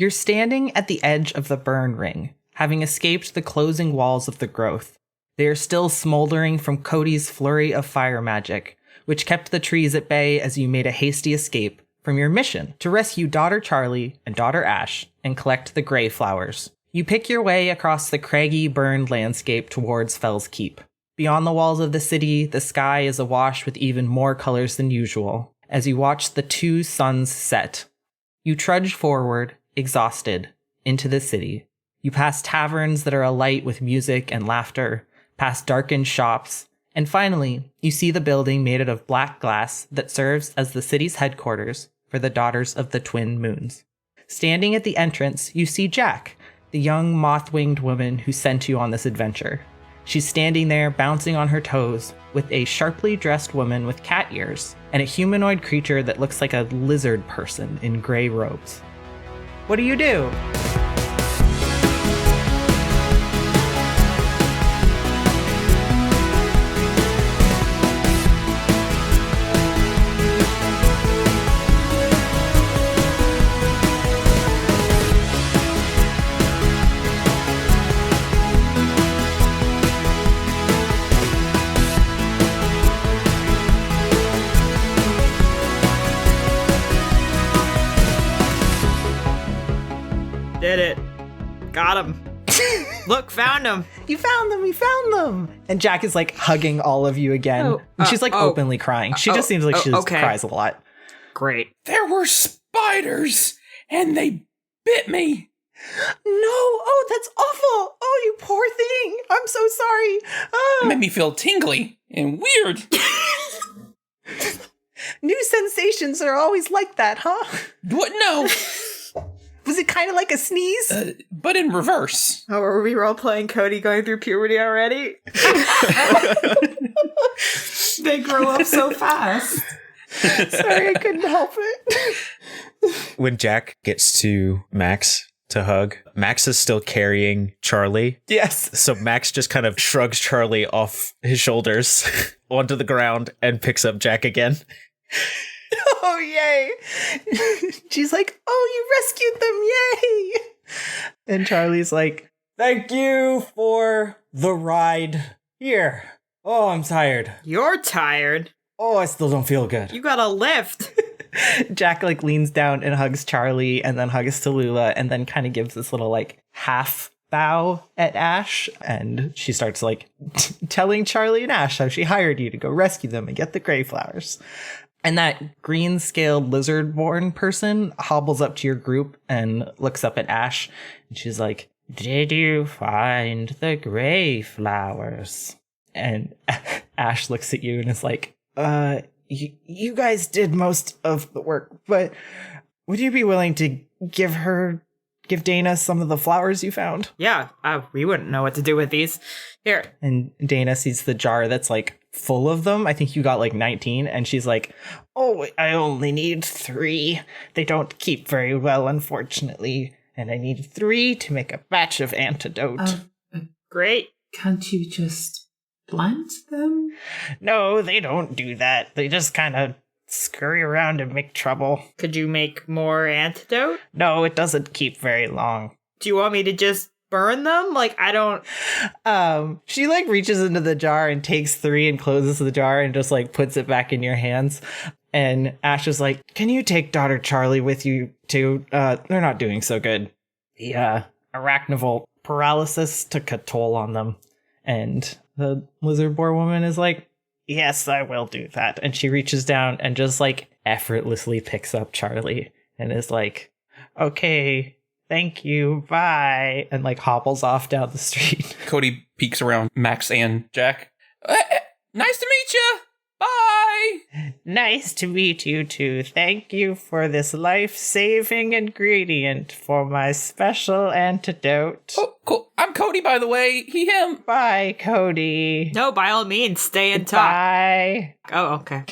You're standing at the edge of the burn ring, having escaped the closing walls of the growth. They are still smoldering from Cody's flurry of fire magic, which kept the trees at bay as you made a hasty escape from your mission to rescue Daughter Charlie and Daughter Ash and collect the gray flowers. You pick your way across the craggy, burned landscape towards Fell's Keep. Beyond the walls of the city, the sky is awash with even more colors than usual, as you watch the two suns set. You trudge forward, exhausted, into the city. You pass taverns that are alight with music and laughter, past darkened shops, and finally, you see the building made out of black glass that serves as the city's headquarters for the Daughters of the Twin Moons. Standing at the entrance, you see Jack, the young moth-winged woman who sent you on this adventure. She's standing there, bouncing on her toes, with a sharply dressed woman with cat ears and a humanoid creature that looks like a lizard person in gray robes. What do you do? Did it. Got him. Look, found him. You found them, we found them. And Jack is like hugging all of you again. And she's like openly crying. She just seems like she just cries a lot. Great. There were spiders and they bit me. No, oh, that's awful. Oh, you poor thing. I'm so sorry. It made me feel tingly and weird. New sensations are always like that, huh? What? No. Was it kind of like a sneeze? But in reverse. Oh, are we role-playing Cody going through puberty already? They grow up so fast. Sorry, I couldn't help it. When Jack gets to Max to hug, Max is still carrying Charlie. Yes. So Max just kind of shrugs Charlie off his shoulders onto the ground and picks up Jack again. Oh, yay. She's like, oh, you rescued them, yay. And Charlie's like, thank you for the ride. Here. Oh, I'm tired. You're tired. Oh, I still don't feel good. You got a lift. Jack like leans down and hugs Charlie and then hugs Tallulah and then kind of gives this little like half bow at Ash. And she starts like telling Charlie and Ash how she hired you to go rescue them and get the gray flowers. And that green-scaled lizard-born person hobbles up to your group and looks up at Ash. And she's like, did you find the gray flowers? And Ash looks at you and is like, you guys did most of the work, but would you be willing to give Dana some of the flowers you found? Yeah, we wouldn't know what to do with these. Here. And Dana sees the jar that's like full of them. I think you got like 19. And she's like, oh, I only need 3. They don't keep very well, unfortunately. And I need 3 to make a batch of antidote. Great. Can't you just plant them? No, they don't do that. They just kind of scurry around and make trouble. Could you make more antidote? No, it doesn't keep very long. Do you want me to just burn them? Like, I don't... She like reaches into the jar and takes 3 and closes the jar and just like puts it back in your hands. And Ash is like, can you take Daughter Charlie with you too? They're not doing so good. The arachnival paralysis took a toll on them. And the lizard boar woman is like, yes, I will do that. And she reaches down and just like effortlessly picks up Charlie and is like, okay, thank you, bye. And like hobbles off down the street. Cody peeks around Max and Jack. Nice to meet you. Bye. Nice to meet you too. Thank you for this life-saving ingredient for my special antidote. Oh, cool. I'm Cody, by the way. He, him. Bye, Cody. No, by all means, stay and talk. Bye. Oh, okay.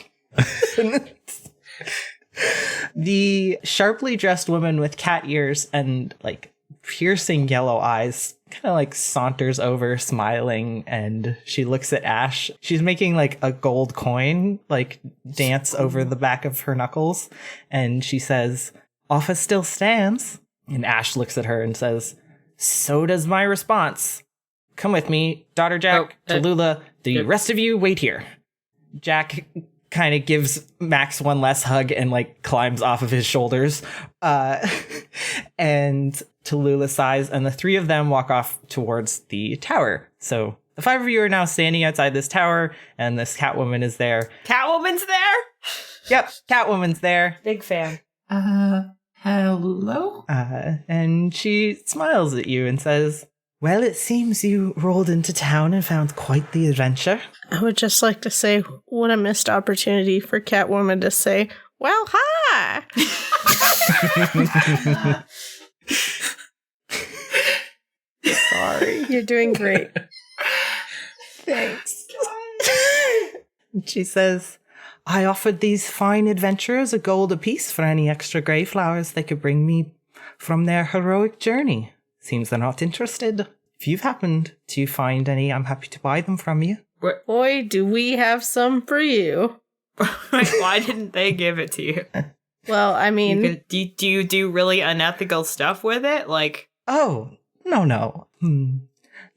The sharply dressed woman with cat ears and like piercing yellow eyes kind of like saunters over smiling, and she looks at Ash. She's making like a gold coin like dance over the back of her knuckles, and she says, office still stands. And Ash looks at her and says, so does my response. Come with me, Daughter Jack, Tallulah. The rest of you, wait here. Jack kind of gives Max one last hug and like climbs off of his shoulders. And Tallulah sighs, and the three of them walk off towards the tower. So the five of you are now standing outside this tower, and this Catwoman is there. Catwoman's there? Yep, Catwoman's there. Big fan. Hello? And she smiles at you and says, well, it seems you rolled into town and found quite the adventure. I would just like to say, what a missed opportunity for Catwoman to say, well, hi! Sorry. You're doing great. Thanks. She says, I offered these fine adventurers a gold apiece for any extra grey flowers they could bring me from their heroic journey. Seems they're not interested. If you've happened to find any, I'm happy to buy them from you. Boy, do we have some for you. Why didn't they give it to you? Well, I mean... Do you do really unethical stuff with it? Like... Oh, no.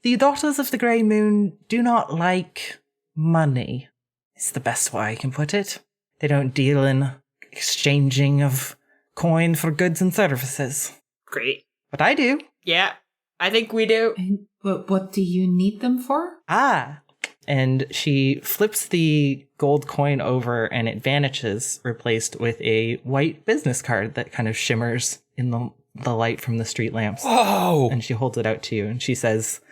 The Daughters of the Grey Moon do not like money. It's the best way I can put it. They don't deal in exchanging of coin for goods and services. Great. But I do. Yeah, I think we do. And what do you need them for? And she flips the gold coin over and it vanishes, replaced with a white business card that kind of shimmers in the light from the street lamps. Whoa! And she holds it out to you and she says,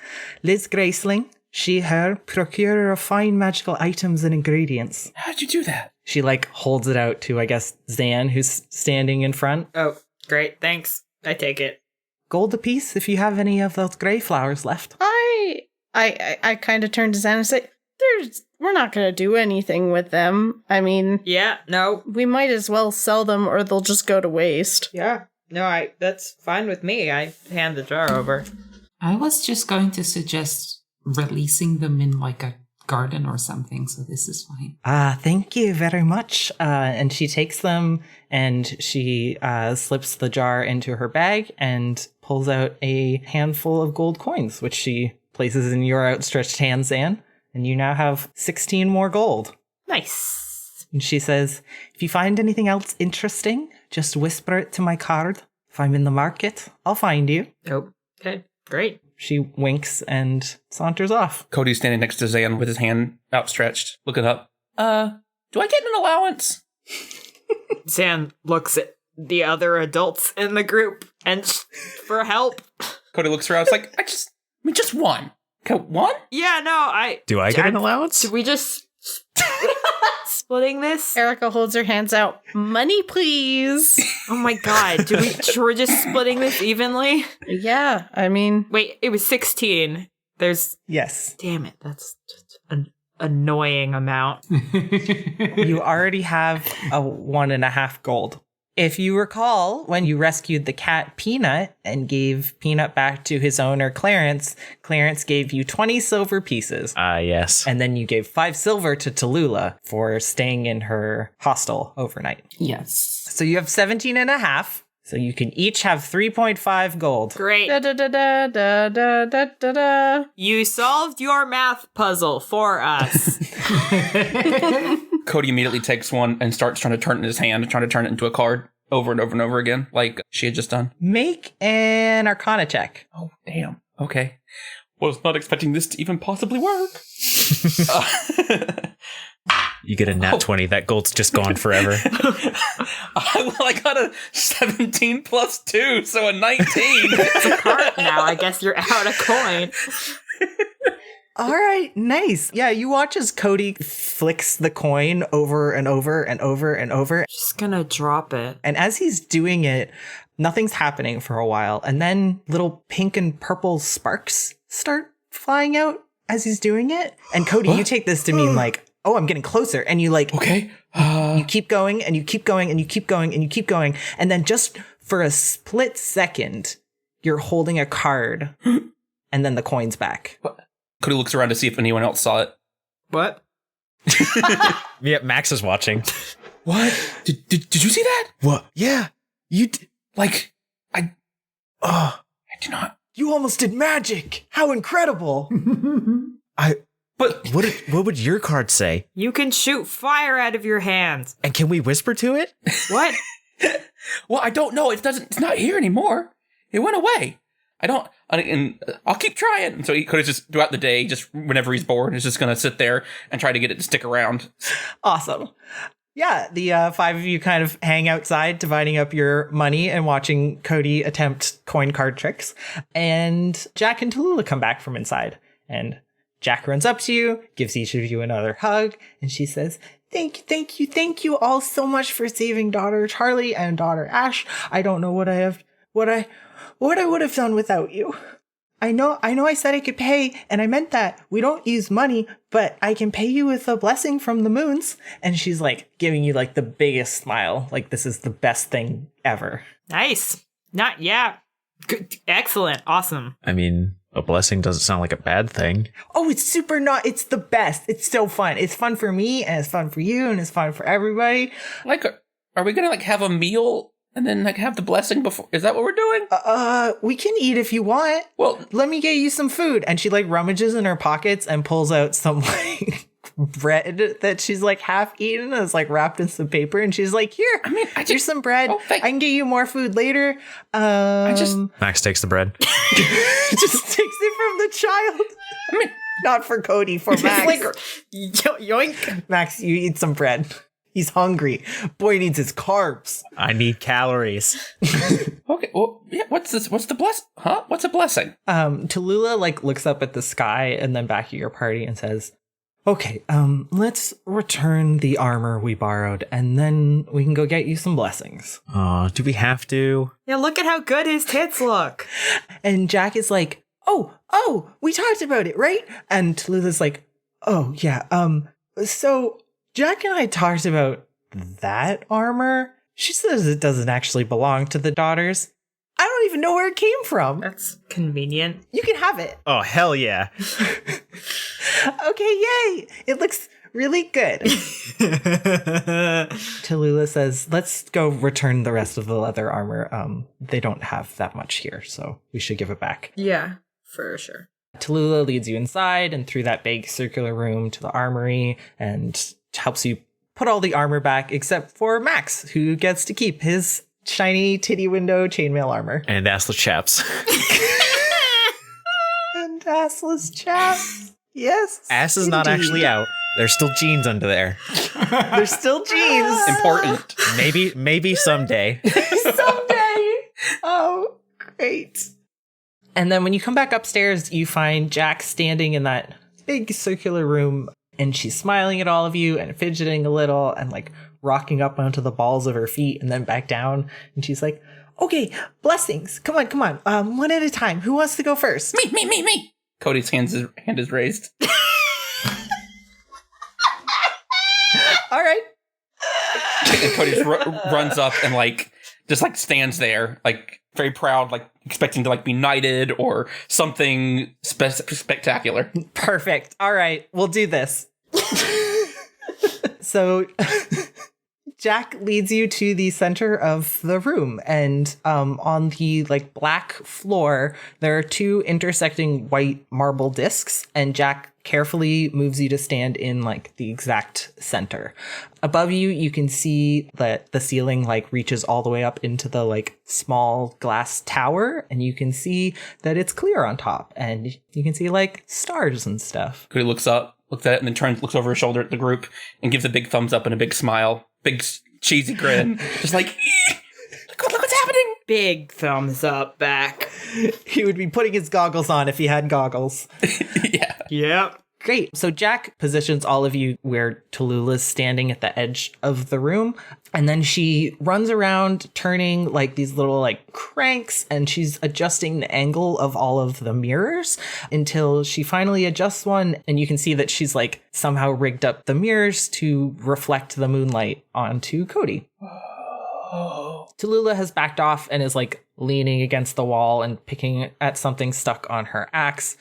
Liz Graceling, she, her, procurer of fine magical items and ingredients. How'd you do that? She holds it out to, I guess, Zan, who's standing in front. Oh, great. Thanks. I take it. Gold apiece if you have any of those grey flowers left. I kind of turn to Zan and say, we're not going to do anything with them. I mean... Yeah, no. We might as well sell them or they'll just go to waste. Yeah. No, that's fine with me. I hand the jar over. I was just going to suggest releasing them in like a garden or something, so this is fine. Thank you very much. And she takes them and she slips the jar into her bag and pulls out a handful of gold coins, which she places in your outstretched hand, Zan. And you now have 16 more gold. Nice. And she says, if you find anything else interesting, just whisper it to my card. If I'm in the market, I'll find you. Oh, okay. Great. She winks and saunters off. Cody's standing next to Zan with his hand outstretched, looking up. Do I get an allowance? Zan looks at the other adults in the group and for help. Cody looks around. It's like, just one. Okay, one? Yeah, no, Do I get an allowance? Should we just splitting this? Erica holds her hands out. Money, please. Oh my god, should we just splitting this evenly? Yeah, I mean... Wait, it was 16. Yes. Damn it, that's just an annoying amount. You already have a 1.5 gold. If you recall, when you rescued the cat Peanut and gave Peanut back to his owner Clarence, Clarence gave you 20 silver pieces. Yes. And then you gave 5 silver to Tallulah for staying in her hostel overnight. Yes. So you have 17.5. So you can each have 3.5 gold. Great. Da da da da da da da da da. You solved your math puzzle for us. Cody immediately takes one and starts trying to turn it in his hand, trying to turn it into a card over and over and over again, like she had just done. Make an Arcana check. Oh, damn. Okay. Was not expecting this to even possibly work. You get a nat 20. That gold's just gone forever. I got a 17 plus 2, so a 19. It's a card now. I guess you're out of coin. All right, nice. Yeah, you watch as Cody flicks the coin over and over and over and over. Just gonna drop it. And as he's doing it, nothing's happening for a while. And then little pink and purple sparks start flying out as he's doing it. And Cody, you take this to mean like, oh, I'm getting closer. And you Okay. you keep going and you keep going and you keep going and you keep going. And then just for a split second, you're holding a card and then the coin's back. What? Cody looks around to see if anyone else saw it. What? Yeah, Max is watching. What? Did you see that? What? Yeah. You Like, I Oh, I do not. You almost did magic! How incredible! But what would your card say? You can shoot fire out of your hands. And can we whisper to it? What? well, I don't know. It's not here anymore. It went away. And I'll keep trying. And so he could have just throughout the day, just whenever he's bored, is just going to sit there and try to get it to stick around. Awesome. Yeah, the 5 of you kind of hang outside, dividing up your money and watching Cody attempt coin card tricks. And Jack and Tallulah come back from inside. And Jack runs up to you, gives each of you another hug, and she says, thank you all so much for saving daughter Charlie and daughter Ash. I don't know what I would have done without you. I know I said I could pay, and I meant that. We don't use money, but I can pay you with a blessing from the moons. And she's like giving you like the biggest smile. Like this is the best thing ever. Nice. Good. Excellent. Awesome. I mean, a blessing doesn't sound like a bad thing. Oh, it's it's the best. It's so fun. It's fun for me, and it's fun for you, and it's fun for everybody. Like, are we going to have a meal and then have the blessing before? Is that what we're doing? We can eat if you want. Well, let me get you some food. And she rummages in her pockets and pulls out some bread that she's half eaten and is wrapped in some paper. And she's like, here, here's some bread. Oh, I can get you more food later. Max takes the bread. Just takes it from the child. Not for Cody, for Max. Yoink. Max, you eat some bread. He's hungry. Boy needs his carbs. I need calories. Okay, well, yeah, what's this? What's the bless? Huh? What's a blessing? Tallulah looks up at the sky and then back at your party and says, okay, let's return the armor we borrowed and then we can go get you some blessings. Oh, do we have to? Yeah, look at how good his tits look. And Jack is like, oh, we talked about it, right? And Tallulah's like, oh, yeah, so Jack and I talked about that armor. She says it doesn't actually belong to the daughters. I don't even know where it came from. That's convenient. You can have it. Oh, hell yeah. Okay, yay. It looks really good. Tallulah says, let's go return the rest of the leather armor. They don't have that much here, so we should give it back. Yeah, for sure. Tallulah leads you inside and through that big circular room to the armory and helps you put all the armor back except for Max, who gets to keep his shiny titty window chainmail armor. And assless chaps. And assless chaps. Yes. Ass is not actually out. There's still jeans under there. There's still jeans. Important. Maybe someday. Someday. Oh, great. And then when you come back upstairs, you find Jack standing in that big circular room. And she's smiling at all of you and fidgeting a little and rocking up onto the balls of her feet and then back down. And she's like, okay, blessings. Come on. One at a time. Who wants to go first? Me. Cody's hand is raised. All right. And Cody just runs up and just stands there, very proud, expecting to be knighted or something spectacular. Perfect. All right, we'll do this. So Jack leads you to the center of the room, and on the black floor, there are 2 intersecting white marble discs, and Jack carefully moves you to stand in the exact center. Above you, you can see that the ceiling reaches all the way up into the small glass tower, and you can see that it's clear on top, and you can see stars and stuff. Cody looks up, looks at it, and then looks over his shoulder at the group and gives a big thumbs up and a big smile. Big cheesy grin. Just look what's happening. Big thumbs up back. He would be putting his goggles on if he had goggles. Yeah. Yep. Great. So Jack positions all of you where Tallulah's standing at the edge of the room. And then she runs around turning these little cranks, and she's adjusting the angle of all of the mirrors until she finally adjusts one. And you can see that she's somehow rigged up the mirrors to reflect the moonlight onto Cody. Tallulah has backed off and is leaning against the wall and picking at something stuck on her axe.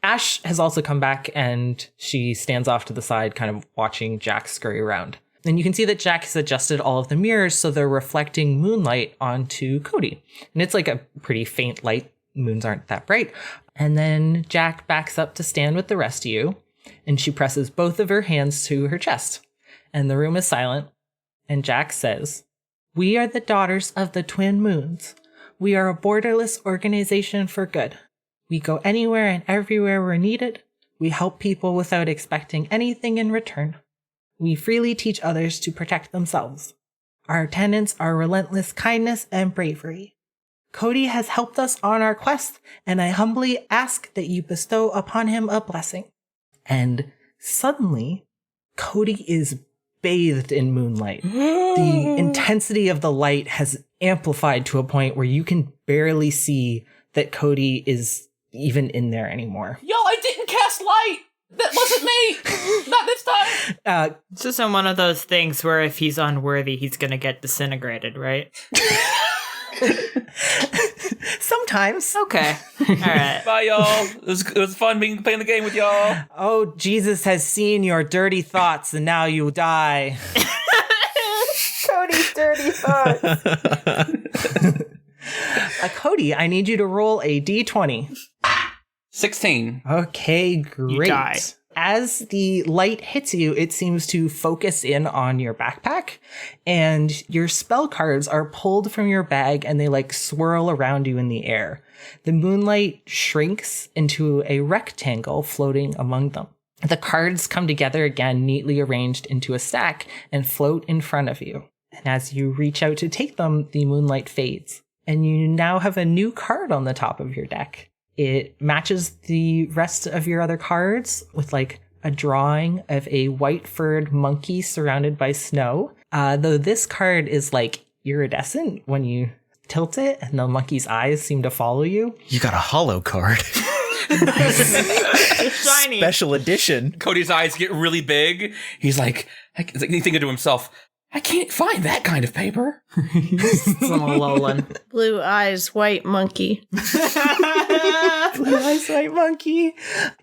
Ash has also come back and she stands off to the side, kind of watching Jack scurry around. And you can see that Jack has adjusted all of the mirrors so they're reflecting moonlight onto Cody. And it's like a pretty faint light. Moons aren't that bright. And then Jack backs up to stand with the rest of you, and she presses both of her hands to her chest. And the room is silent. And Jack says, "We are the daughters of the Twin Moons. We are a borderless organization for good. We go anywhere and everywhere we're needed. We help people without expecting anything in return. We freely teach others to protect themselves. Our tenets are relentless kindness and bravery. Cody has helped us on our quest, and I humbly ask that you bestow upon him a blessing." And suddenly, Cody is bathed in moonlight. The intensity of the light has amplified to a point where you can barely see that Cody is even in there anymore. Yo, I didn't cast light! That wasn't me! Not this time! It's just one of those things where if he's unworthy, he's gonna get disintegrated, right? Sometimes. Okay. All right. Bye, y'all. It was fun playing the game with y'all. Oh, Jesus has seen your dirty thoughts and now you die. Cody's dirty thoughts. Cody, I need you to roll a d20. 16. Okay, great. die. As the light hits you, it seems to focus in on your backpack, and your spell cards are pulled from your bag and they like swirl around you in the air. The moonlight shrinks into a rectangle floating among them. The cards come together again, neatly arranged into a stack, and float in front of you. And as you reach out to take them, the moonlight fades, and you now have a new card on the top of your deck. It matches the rest of your other cards with like a drawing of a white furred monkey surrounded by snow. Though this card is like iridescent when you tilt it and the monkey's eyes seem to follow you. You got a hollow card. Shiny. Special edition. Cody's eyes get really big. He's like he's thinking to himself, I can't find that kind of paper. Lolin. Blue eyes, white monkey. Blue eyes, white monkey.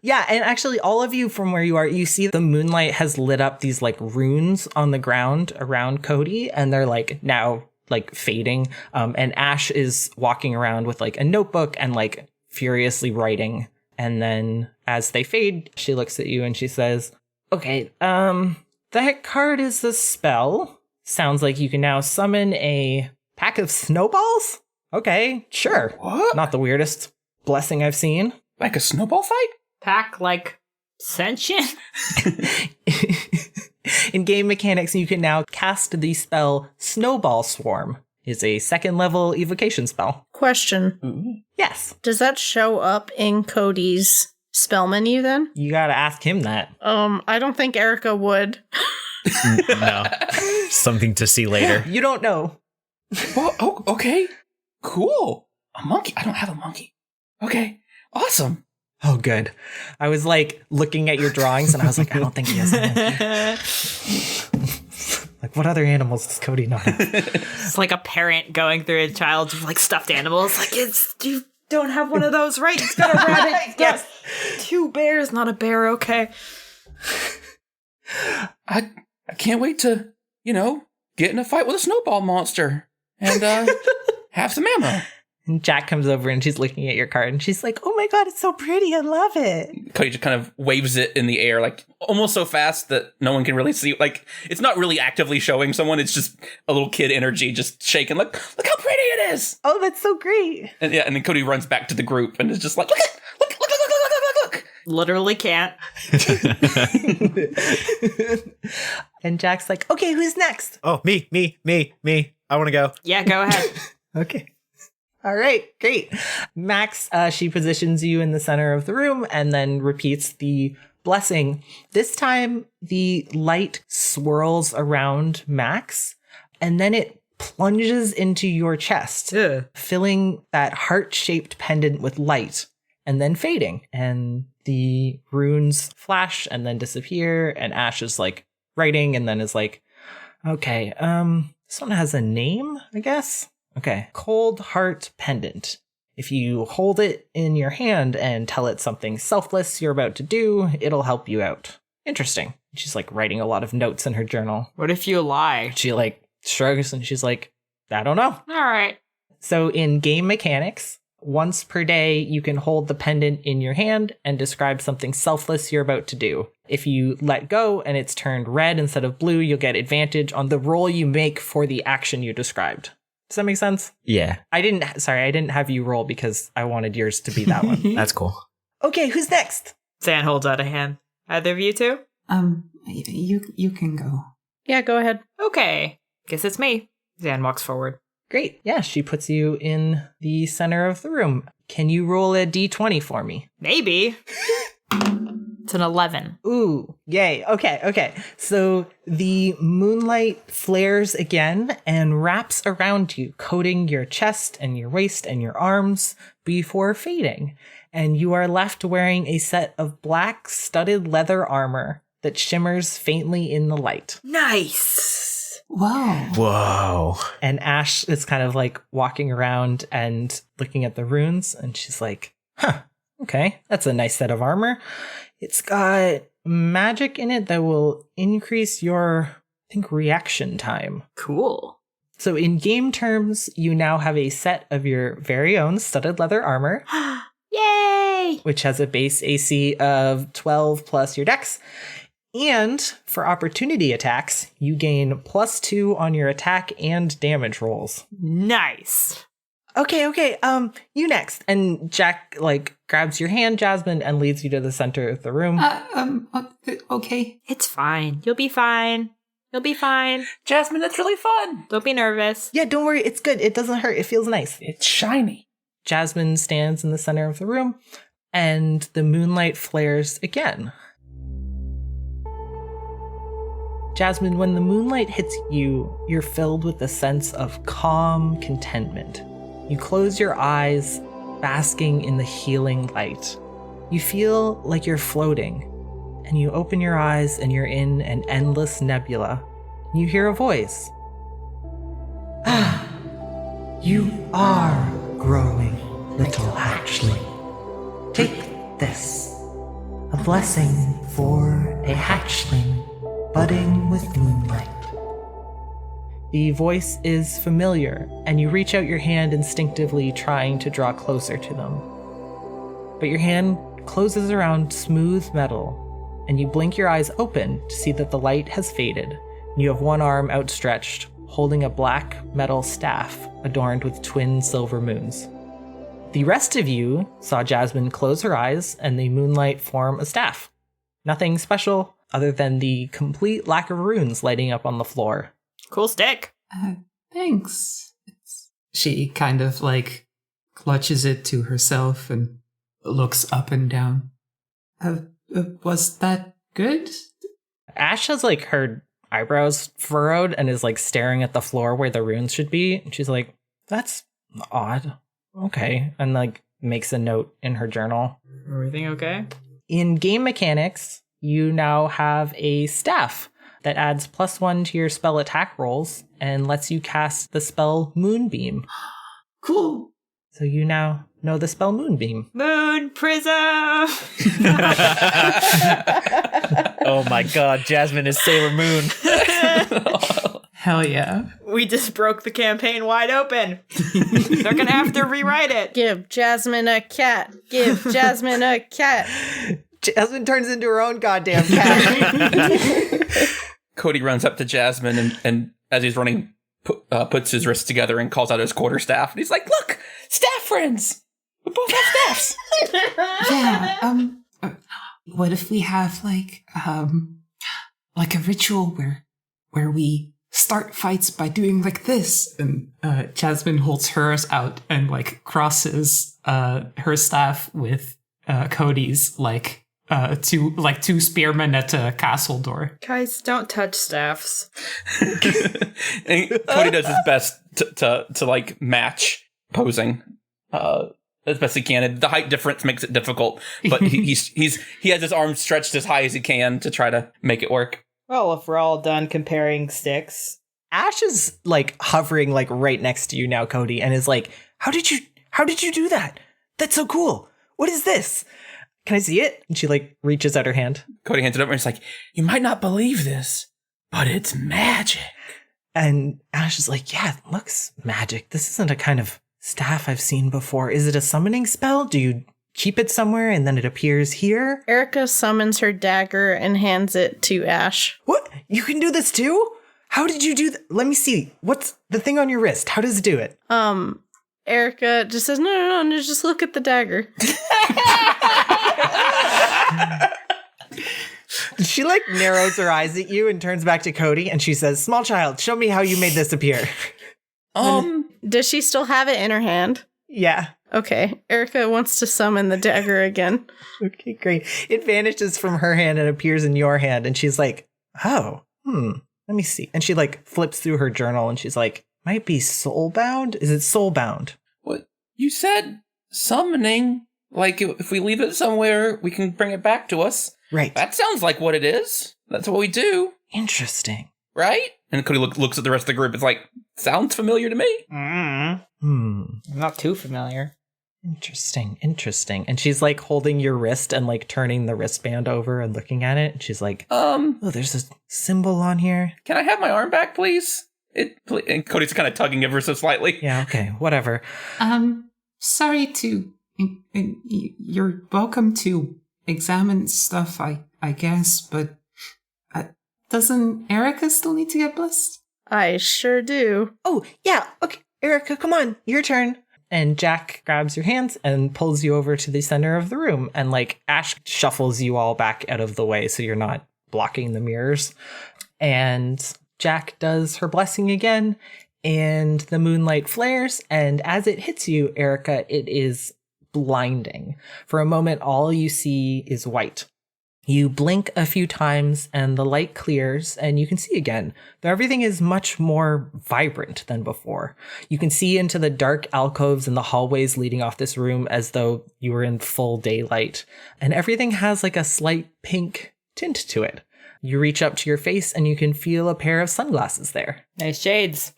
Yeah, and actually all of you from where you are, you see the moonlight has lit up these like runes on the ground around Cody, and they're like now like fading. And Ash is walking around with like a notebook and like furiously writing. And then as they fade, she looks at you and she says, "Okay, that card is a spell. Sounds like you can now summon a pack of snowballs? Okay, sure. What? Not the weirdest blessing I've seen." Like a snowball fight? Pack like sentient? In game mechanics, you can now cast the spell Snowball Swarm. It's a 2nd level evocation spell. Question. Yes. Does that show up in Cody's spell menu then? You gotta ask him that. I don't think Erica would. No. Something to see later. You don't know. Well, okay. Cool. A monkey? I don't have a monkey. Okay. Awesome. Oh, good. I was like looking at your drawings and I was like, I don't think he has a monkey. Like, what other animals does Cody not have? It's like a parent going through a child's like stuffed animals. Like, you don't have one of those, right? It's got a rabbit. It's got 2 bears, not a bear. Okay. I can't wait to, get in a fight with a snowball monster and have some ammo. And Jack comes over and she's looking at your card and she's like, "Oh my God, it's so pretty. I love it." Cody just kind of waves it in the air, like almost so fast that no one can really see. Like, it's not really actively showing someone. It's just a little kid energy just shaking. Look how pretty it is. Oh, that's so great. And yeah, and then Cody runs back to the group and is just like, look. Literally can't. And Jack's like, "Okay, who's next?" Oh, me. I want to go. Yeah, go ahead. Okay. All right, great. Max, she positions you in the center of the room and then repeats the blessing. This time, the light swirls around Max, and then it plunges into your chest, filling that heart-shaped pendant with light, and then fading. And the runes flash and then disappear, and Ash is like writing and then is like, "Okay, this one has a name, I guess." Okay. Cold Heart Pendant. If you hold it in your hand and tell it something selfless you're about to do, it'll help you out. Interesting. She's like writing a lot of notes in her journal. What if you lie? She like shrugs and she's like, I don't know. All right. So in game mechanics, once per day, you can hold the pendant in your hand and describe something selfless you're about to do. If you let go and it's turned red instead of blue, you'll get advantage on the roll you make for the action you described. Does that make sense? Yeah, I didn't have you roll because I wanted yours to be that one. that's cool. Okay, who's next? Zan holds out a hand. Either of you two? You can go. Yeah, go ahead. Okay. Guess it's me. Zan walks forward. Great. Yeah, she puts you in the center of the room. Can you roll a d20 for me? Maybe. It's an 11. Ooh, yay. Okay. So the moonlight flares again and wraps around you, coating your chest and your waist and your arms before fading. And you are left wearing a set of black studded leather armor that shimmers faintly in the light. Nice. Wow. Whoa. And Ash is kind of like walking around and looking at the runes, and she's like, okay, that's a nice set of armor. It's got magic in it that will increase your, I think, reaction time. Cool. So in game terms, you now have a set of your very own studded leather armor, Yay! which has a base AC of 12 plus your dex. And for opportunity attacks, you gain +2 on your attack and damage rolls. Nice. Okay, you next. And Jack, like, grabs your hand, Jasmin, and leads you to the center of the room. Okay. It's fine. You'll be fine. You'll be fine. Jasmin, that's really fun. Don't be nervous. Yeah, don't worry, it's good. It doesn't hurt. It feels nice. It's shiny. Jasmin stands in the center of the room, and the moonlight flares again. Jasmin, when the moonlight hits you, you're filled with a sense of calm contentment. You close your eyes, basking in the healing light. You feel like you're floating, and you open your eyes and you're in an endless nebula. You hear a voice. Ah, you are growing, little hatchling. Take this, a blessing for a hatchling budding with moonlight. The voice is familiar, and you reach out your hand instinctively, trying to draw closer to them. But your hand closes around smooth metal, and you blink your eyes open to see that the light has faded. You have one arm outstretched, holding a black metal staff adorned with twin silver moons. The rest of you saw Jasmin close her eyes and the moonlight form a staff. Nothing special other than the complete lack of runes lighting up on the floor. Cool stick. Thanks. She kind of like clutches it to herself and looks up and down. Was that good? Ash has like her eyebrows furrowed and is like staring at the floor where the runes should be. And she's like, that's odd. Okay. And like makes a note in her journal. Everything okay? In game mechanics, you now have a staff that adds +1 to your spell attack rolls and lets you cast the spell Moonbeam. Cool. So you now know the spell Moonbeam. Moon prism. Oh my god, Jasmin is Sailor Moon. Hell yeah. We just broke the campaign wide open. They're gonna have to rewrite it. Give Jasmin a cat. Give Jasmin a cat. Jasmin turns into her own goddamn cat. Cody runs up to Jasmin and as he's running, puts his wrists together and calls out his quarterstaff. And he's like, look, staff friends. We both have staffs. Yeah. What if we have like a ritual where we start fights by doing like this? And Jasmin holds hers out and like crosses her staff with Cody's like two spearmen at a castle door. Guys, don't touch staffs. And Cody does his best to like match posing as best he can. And the height difference makes it difficult, but he has his arms stretched as high as he can to try to make it work. Well, if we're all done comparing sticks. Ash is like hovering like right next to you now, Cody, and is like, how did you do that? That's so cool. What is this? Can I see it? And she like reaches out her hand. Cody hands it over and it's like, you might not believe this, but it's magic. And Ash is like, yeah, it looks magic. This isn't a kind of staff I've seen before. Is it a summoning spell? Do you keep it somewhere and then it appears here? Erica summons her dagger and hands it to Ash. What? You can do this too? How did you do that? Let me see. What's the thing on your wrist? How does it do it? Erica just says, no, just look at the dagger. She like narrows her eyes at you and turns back to Cody and she says, small child, show me how you made this appear. Does she still have it in her hand? Yeah. Okay. Erica wants to summon the dagger again. Okay, great. It vanishes from her hand and appears in your hand. And she's like, oh, let me see. And she like flips through her journal and she's like, might be soulbound? Is it soulbound? What? You said summoning. Like, if we leave it somewhere, we can bring it back to us. Right. That sounds like what it is. That's what we do. Interesting. Right? And Cody looks at the rest of the group. It's like, sounds familiar to me. Not too familiar. Interesting. And she's like holding your wrist and like turning the wristband over and looking at it. And she's like, oh, there's a symbol on here. Can I have my arm back, please? And Cody's kind of tugging ever so slightly. Yeah, okay, whatever. Sorry to... You're welcome to examine stuff, I guess, but doesn't Erica still need to get blessed? I sure do. Oh, yeah, okay, Erica, come on, your turn. And Jack grabs your hands and pulls you over to the center of the room. And like Ash shuffles you all back out of the way so you're not blocking the mirrors. And Jack does her blessing again. And the moonlight flares. And as it hits you, Erica, it is blinding. For a moment, all you see is white. You blink a few times and the light clears and you can see again, though everything is much more vibrant than before. You can see into the dark alcoves and the hallways leading off this room as though you were in full daylight. And everything has like a slight pink tint to it. You reach up to your face and you can feel a pair of sunglasses there. Nice shades.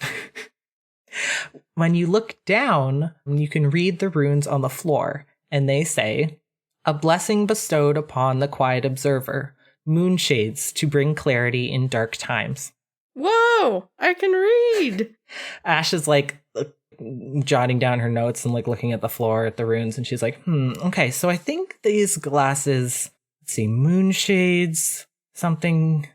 When you look down, you can read the runes on the floor, and they say, a blessing bestowed upon the quiet observer, moonshades to bring clarity in dark times. Whoa, I can read. Ash is like jotting down her notes and like looking at the floor at the runes, and she's like, okay, so I think these glasses, let's see, moonshades, something,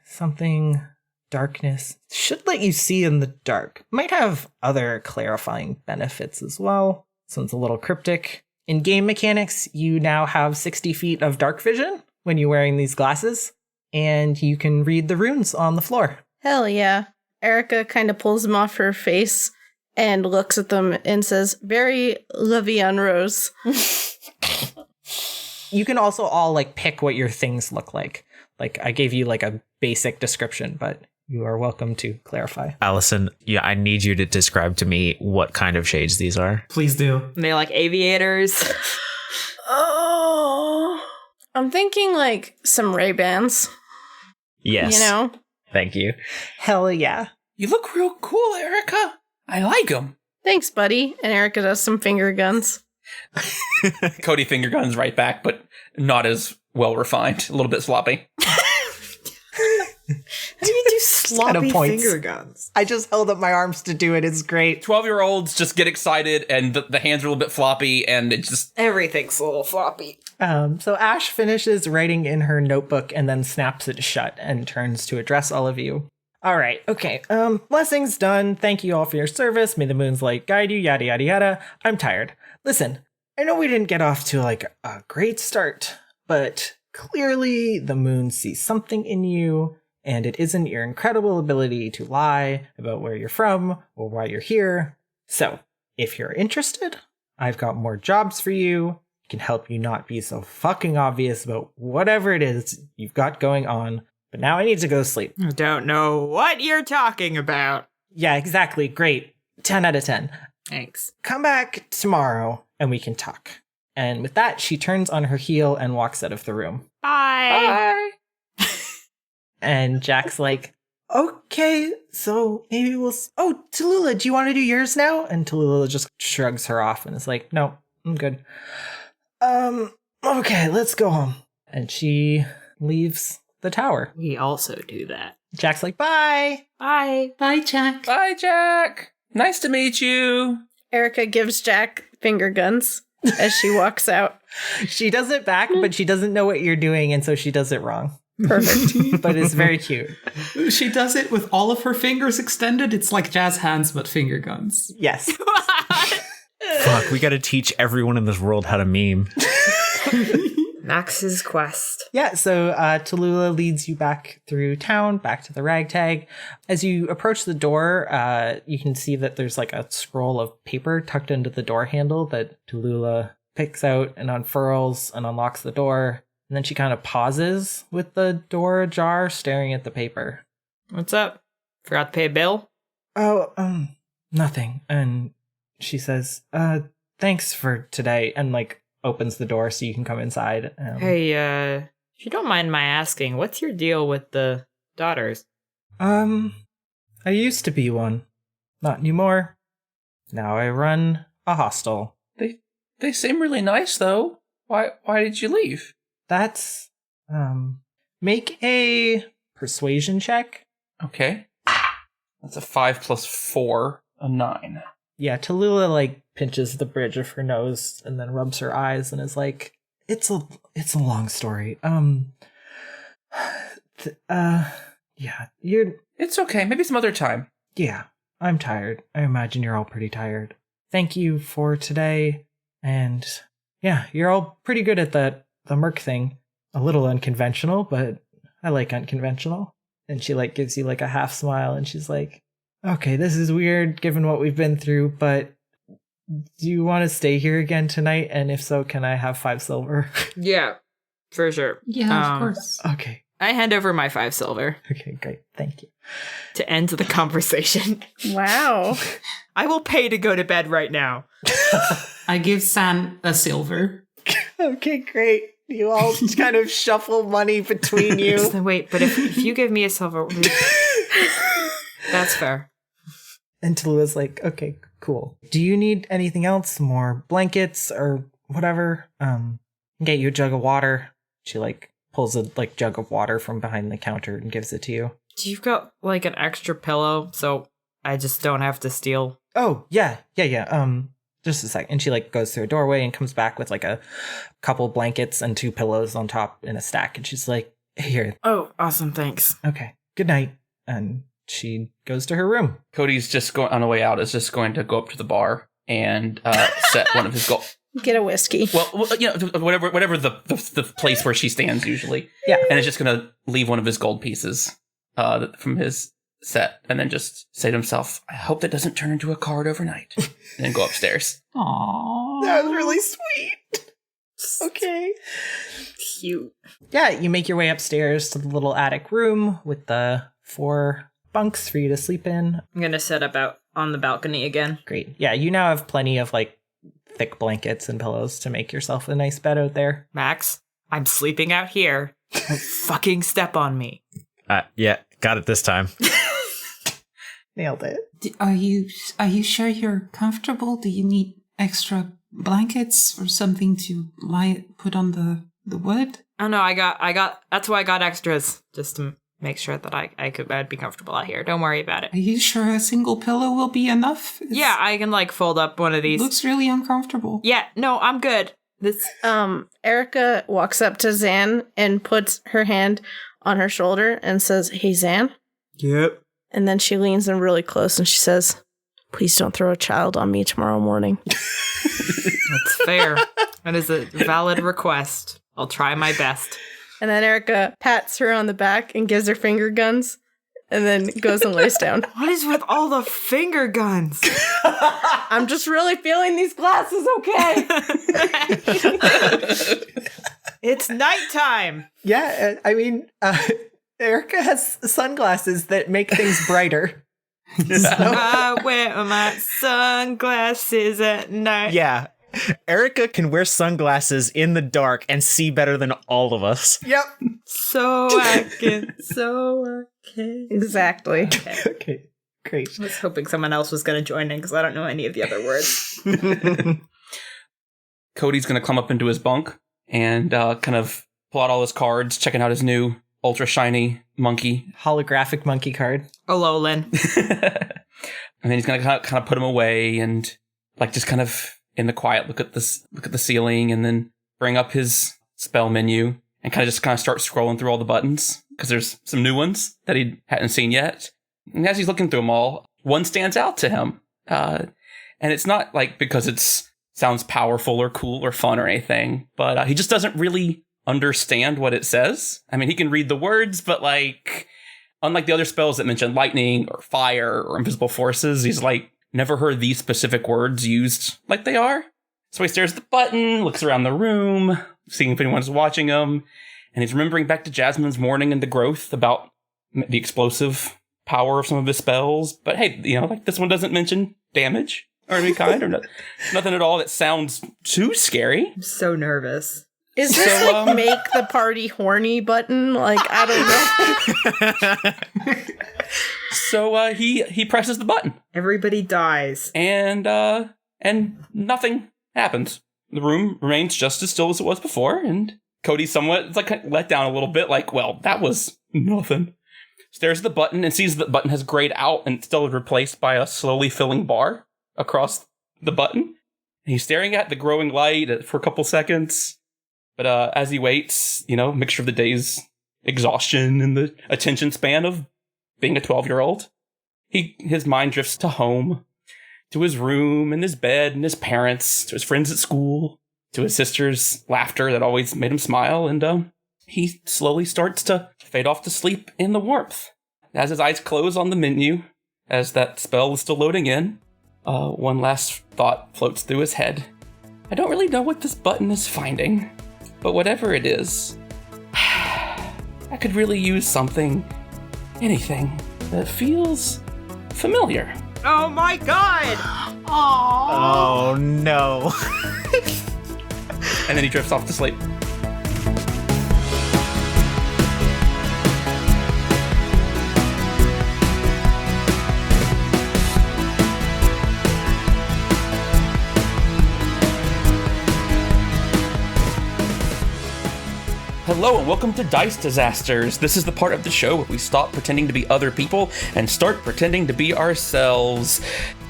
darkness, should let you see in the dark. Might have other clarifying benefits as well. This one's a little cryptic. In game mechanics, you now have 60 feet of dark vision when you're wearing these glasses, and you can read the runes on the floor. Hell yeah. Erica kind of pulls them off her face and looks at them and says, very Levian Rose. You can also all like pick what your things look like. Like I gave you like a basic description, but you are welcome to clarify. Allison, I need you to describe to me what kind of shades these are. Please do. They're like aviators. Oh, I'm thinking like some Ray-Bans. Yes. You know? Thank you. Hell yeah. You look real cool, Erica. I like them. Thanks, buddy. And Erica does some finger guns. Cody finger guns right back, but not as well refined. A little bit sloppy. How do you do sloppy finger guns? I just held up my arms to do it. It's great. 12-year-olds just get excited and the hands are a little bit floppy and it's just... Everything's a little floppy. So Ash finishes writing in her notebook and then snaps it shut and turns to address all of you. All right, okay. Blessings done. Thank you all for your service. May the moon's light guide you, yada, yada, yada. I'm tired. Listen, I know we didn't get off to like a great start, but clearly the moon sees something in you. And it isn't your incredible ability to lie about where you're from or why you're here. So, if you're interested, I've got more jobs for you. I can help you not be so fucking obvious about whatever it is you've got going on. But now I need to go sleep. I don't know what you're talking about. Yeah, exactly. Great. 10 out of 10. Thanks. Come back tomorrow and we can talk. And with that, she turns on her heel and walks out of the room. Bye. And Jack's like, okay, so maybe we'll... Oh, Tallulah, do you want to do yours now? And Tallulah just shrugs her off and is like, no, I'm good. Okay, let's go home. And she leaves the tower. We also do that. Jack's like, bye. Bye. Bye, Jack. Bye, Jack. Nice to meet you. Erica gives Jack finger guns as she walks out. She does it back, but she doesn't know what you're doing, and so she does it wrong. Perfect. But it's very cute. She does it with all of her fingers extended. It's like jazz hands, but finger guns. Yes. Fuck, we gotta teach everyone in this world how to meme. Max's quest. Yeah, so Tallulah leads you back through town, back to the ragtag. As you approach the door, you can see that there's like a scroll of paper tucked into the door handle that Tallulah picks out and unfurls and unlocks the door. And then she kind of pauses with the door ajar, staring at the paper. What's up? Forgot to pay a bill? Oh, nothing. And she says, thanks for today, and like opens the door so you can come inside. Hey, if you don't mind my asking, what's your deal with the daughters? I used to be one. Not anymore. Now I run a hostel. They seem really nice, though. Why did you leave? That's, make a persuasion check. Okay. That's a 5 plus 4, a 9. Yeah, Tallulah like pinches the bridge of her nose and then rubs her eyes and is like, it's a long story. Yeah, It's okay. Maybe some other time. yeah, I'm tired. I imagine you're all pretty tired. Thank you for today. And yeah, you're all pretty good at the merc thing. A little unconventional, but I like unconventional. And she like gives you like a half smile and she's like, okay, this is weird given what we've been through, but do you want to stay here again tonight? And if so, can I have 5 silver? Yeah, for sure. Yeah, of course. Okay. I hand over my 5 silver Okay, great. Thank you. to end the conversation. Wow. I will pay to go to bed right now. I give San a silver. Okay, great. You all kind of shuffle money between you. So wait, but if you give me a silver, that's fair. And Tallulah's like, okay, cool. Do you need anything else? More blankets or whatever? Get you a jug of water. She like pulls a like jug of water from behind the counter and gives it to you. You've got like an extra pillow, so I just don't have to steal. Oh, yeah. Just a sec. And she like goes through a doorway and comes back with like a couple blankets and 2 pillows on top in a stack. And she's like, here, Oh, awesome, thanks. okay, good night. And she goes to her room. Cody's just going on the way out. Is just going to go up to the bar and set one of his gold. Get a whiskey. Well, you know, whatever the place where she stands usually. Yeah. And is just going to leave one of his gold pieces from his set, and then just say to himself, "I hope that doesn't turn into a card overnight." And then go upstairs. Aww. That was really sweet. Okay. Cute. Yeah, you make your way upstairs to the little attic room with the 4 bunks for you to sleep in. I'm gonna set up out on the balcony again. Great. Yeah, you now have plenty of like thick blankets and pillows to make yourself a nice bed out there. Max, I'm sleeping out here. Don't fucking step on me. Yeah, got it this time. Nailed it. Are you sure you're comfortable? Do you need extra blankets or something to put on the wood? Oh no, I got. That's why I got extras, just to make sure that I'd be comfortable out here. Don't worry about it. Are you sure a single pillow will be enough? Yeah, I can like fold up one of these. Looks really uncomfortable. Yeah, no, I'm good. This. Erica walks up to Zan and puts her hand on her shoulder and says, "Hey, Zan." Yep. And then she leans in really close and she says, "Please don't throw a child on me tomorrow morning." That's fair. That is a valid request. I'll try my best. And then Erica pats her on the back and gives her finger guns and then goes and lays down. What is with all the finger guns? I'm just really feeling these glasses, okay? It's nighttime. Yeah, I mean, Erica has sunglasses that make things brighter. I wear my sunglasses at night. Yeah. Erica can wear sunglasses in the dark and see better than all of us. Yep. So I can. Exactly. Okay, great. I was hoping someone else was going to join in because I don't know any of the other words. Cody's going to come up into his bunk and kind of pull out all his cards, checking out his new ultra shiny monkey. Holographic monkey card. Alolan. And then he's going to kind of put him away and like just kind of in the quiet look at the ceiling, and then bring up his spell menu and kind of start scrolling through all the buttons because there's some new ones that he hadn't seen yet. And as he's looking through them all, one stands out to him. And it's not like because it sounds powerful or cool or fun or anything, but he just doesn't really understand what it says. I mean, he can read the words, but like, unlike the other spells that mention lightning or fire or invisible forces, he's like never heard these specific words used like they are. So he stares at the button, looks around the room, seeing if anyone's watching him, and he's remembering back to Jasmin's warning in the growth about the explosive power of some of his spells. But hey, like this one doesn't mention damage or any kind or nothing at all that sounds too scary. I'm so nervous. Is this like make the party horny button? Like, I don't know. So he presses the button. Everybody dies. And nothing happens. The room remains just as still as it was before, and Cody somewhat like let down a little bit, like, well, that was nothing. Stares at the button and sees that the button has grayed out and it's still replaced by a slowly filling bar across the button. And he's staring at the growing light for a couple seconds. But as he waits, mixture of the day's exhaustion and the attention span of being a 12-year-old, his mind drifts to home, to his room and his bed and his parents, to his friends at school, to his sister's laughter that always made him smile, and he slowly starts to fade off to sleep in the warmth. As his eyes close on the menu, as that spell is still loading in, one last thought floats through his head. I don't really know what this button is finding, but whatever it is, I could really use anything that feels familiar. Oh my god! Oh no. And then he drifts off to sleep. Hello and welcome to Dice Disasters. This is the part of the show where we stop pretending to be other people and start pretending to be ourselves.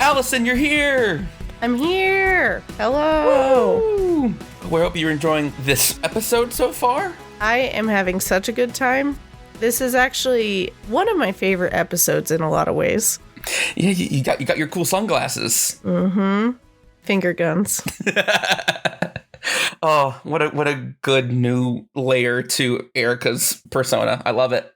Allison, you're here! I'm here. Hello. Woo! Well, I hope you're enjoying this episode so far. I am having such a good time. This is actually one of my favorite episodes in a lot of ways. Yeah, you got your cool sunglasses. Mm-hmm. Finger guns. Oh, what a good new layer to Erica's persona. I love it.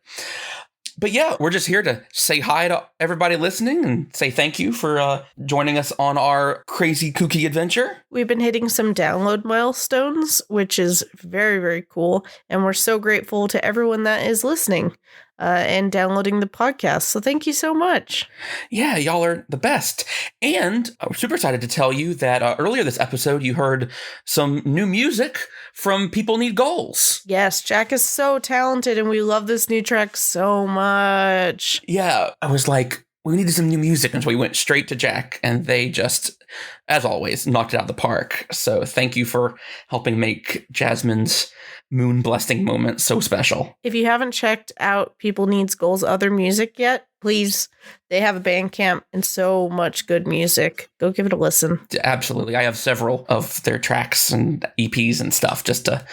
But yeah, we're just here to say hi to everybody listening and say thank you for joining us on our crazy kooky adventure. We've been hitting some download milestones, which is very, very cool. And we're so grateful to everyone that is listening and downloading the podcast. So thank you so much. Yeah, y'all are the best. And I'm super excited to tell you that earlier this episode, you heard some new music from People Need Goals. Yes, Jack is so talented and we love this new track so much. Yeah, I was like, we needed some new music. And so we went straight to Jack and they just, as always, knocked it out of the park. So thank you for helping make Jasmin's moon blessing moment so special. If you haven't checked out People Needs Goals' other music yet, please, they have a Bandcamp and so much good music. Go give it a listen. Absolutely. I have several of their tracks and EPs and stuff just to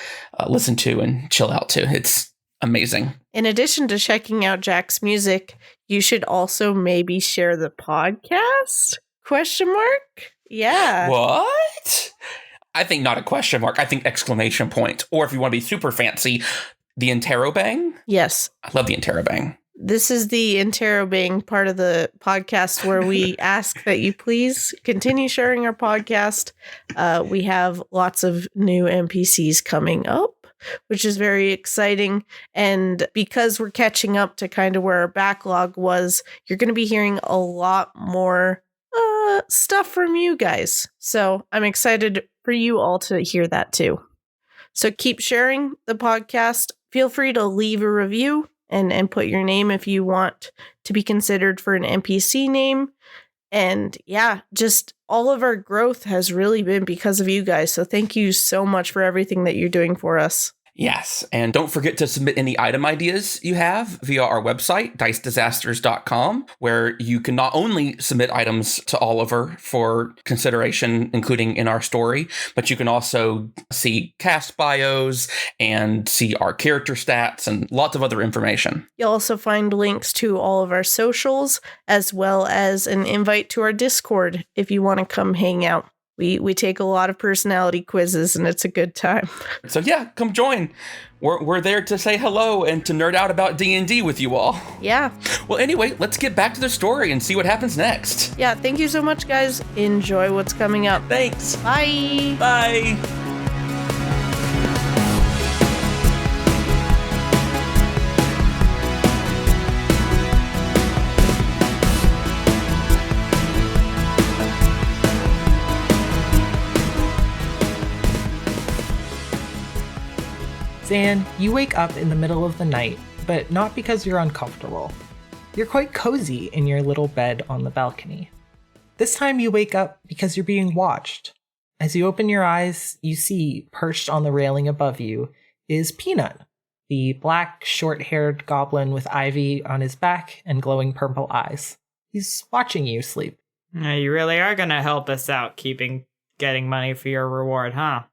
listen to and chill out to. It's amazing. In addition to checking out Jack's music, you should also maybe share the podcast? ? Yeah. What? I think not a question mark. I think exclamation point. Or if you want to be super fancy, the interrobang. Yes. I love the interrobang. This is the interrobang part of the podcast where we ask that you please continue sharing our podcast. We have lots of new NPCs coming up, which is very exciting. And because we're catching up to kind of where our backlog was, you're going to be hearing a lot more stuff from you guys. So I'm excited for you all to hear that too. So keep sharing the podcast. Feel free to leave a review and put your name if you want to be considered for an NPC name. And yeah, just all of our growth has really been because of you guys. So thank you so much for everything that you're doing for us. Yes, and don't forget to submit any item ideas you have via our website, dicedisasters.com, where you can not only submit items to Oliver for consideration, including in our story, but you can also see cast bios and see our character stats and lots of other information. You'll also find links to all of our socials, as well as an invite to our Discord if you want to come hang out. We take a lot of personality quizzes, and it's a good time. So yeah, come join. We're there to say hello and to nerd out about D&D with you all. Yeah. Well, anyway, let's get back to the story and see what happens next. Yeah, thank you so much, guys. Enjoy what's coming up. Thanks. Bye. Bye. Zan, you wake up in the middle of the night, but not because you're uncomfortable. You're quite cozy in your little bed on the balcony. This time you wake up because you're being watched. As you open your eyes, you see, perched on the railing above you, is Peanut, the black, short-haired goblin with ivy on his back and glowing purple eyes. He's watching you sleep. You really are gonna help us out getting money for your reward, huh?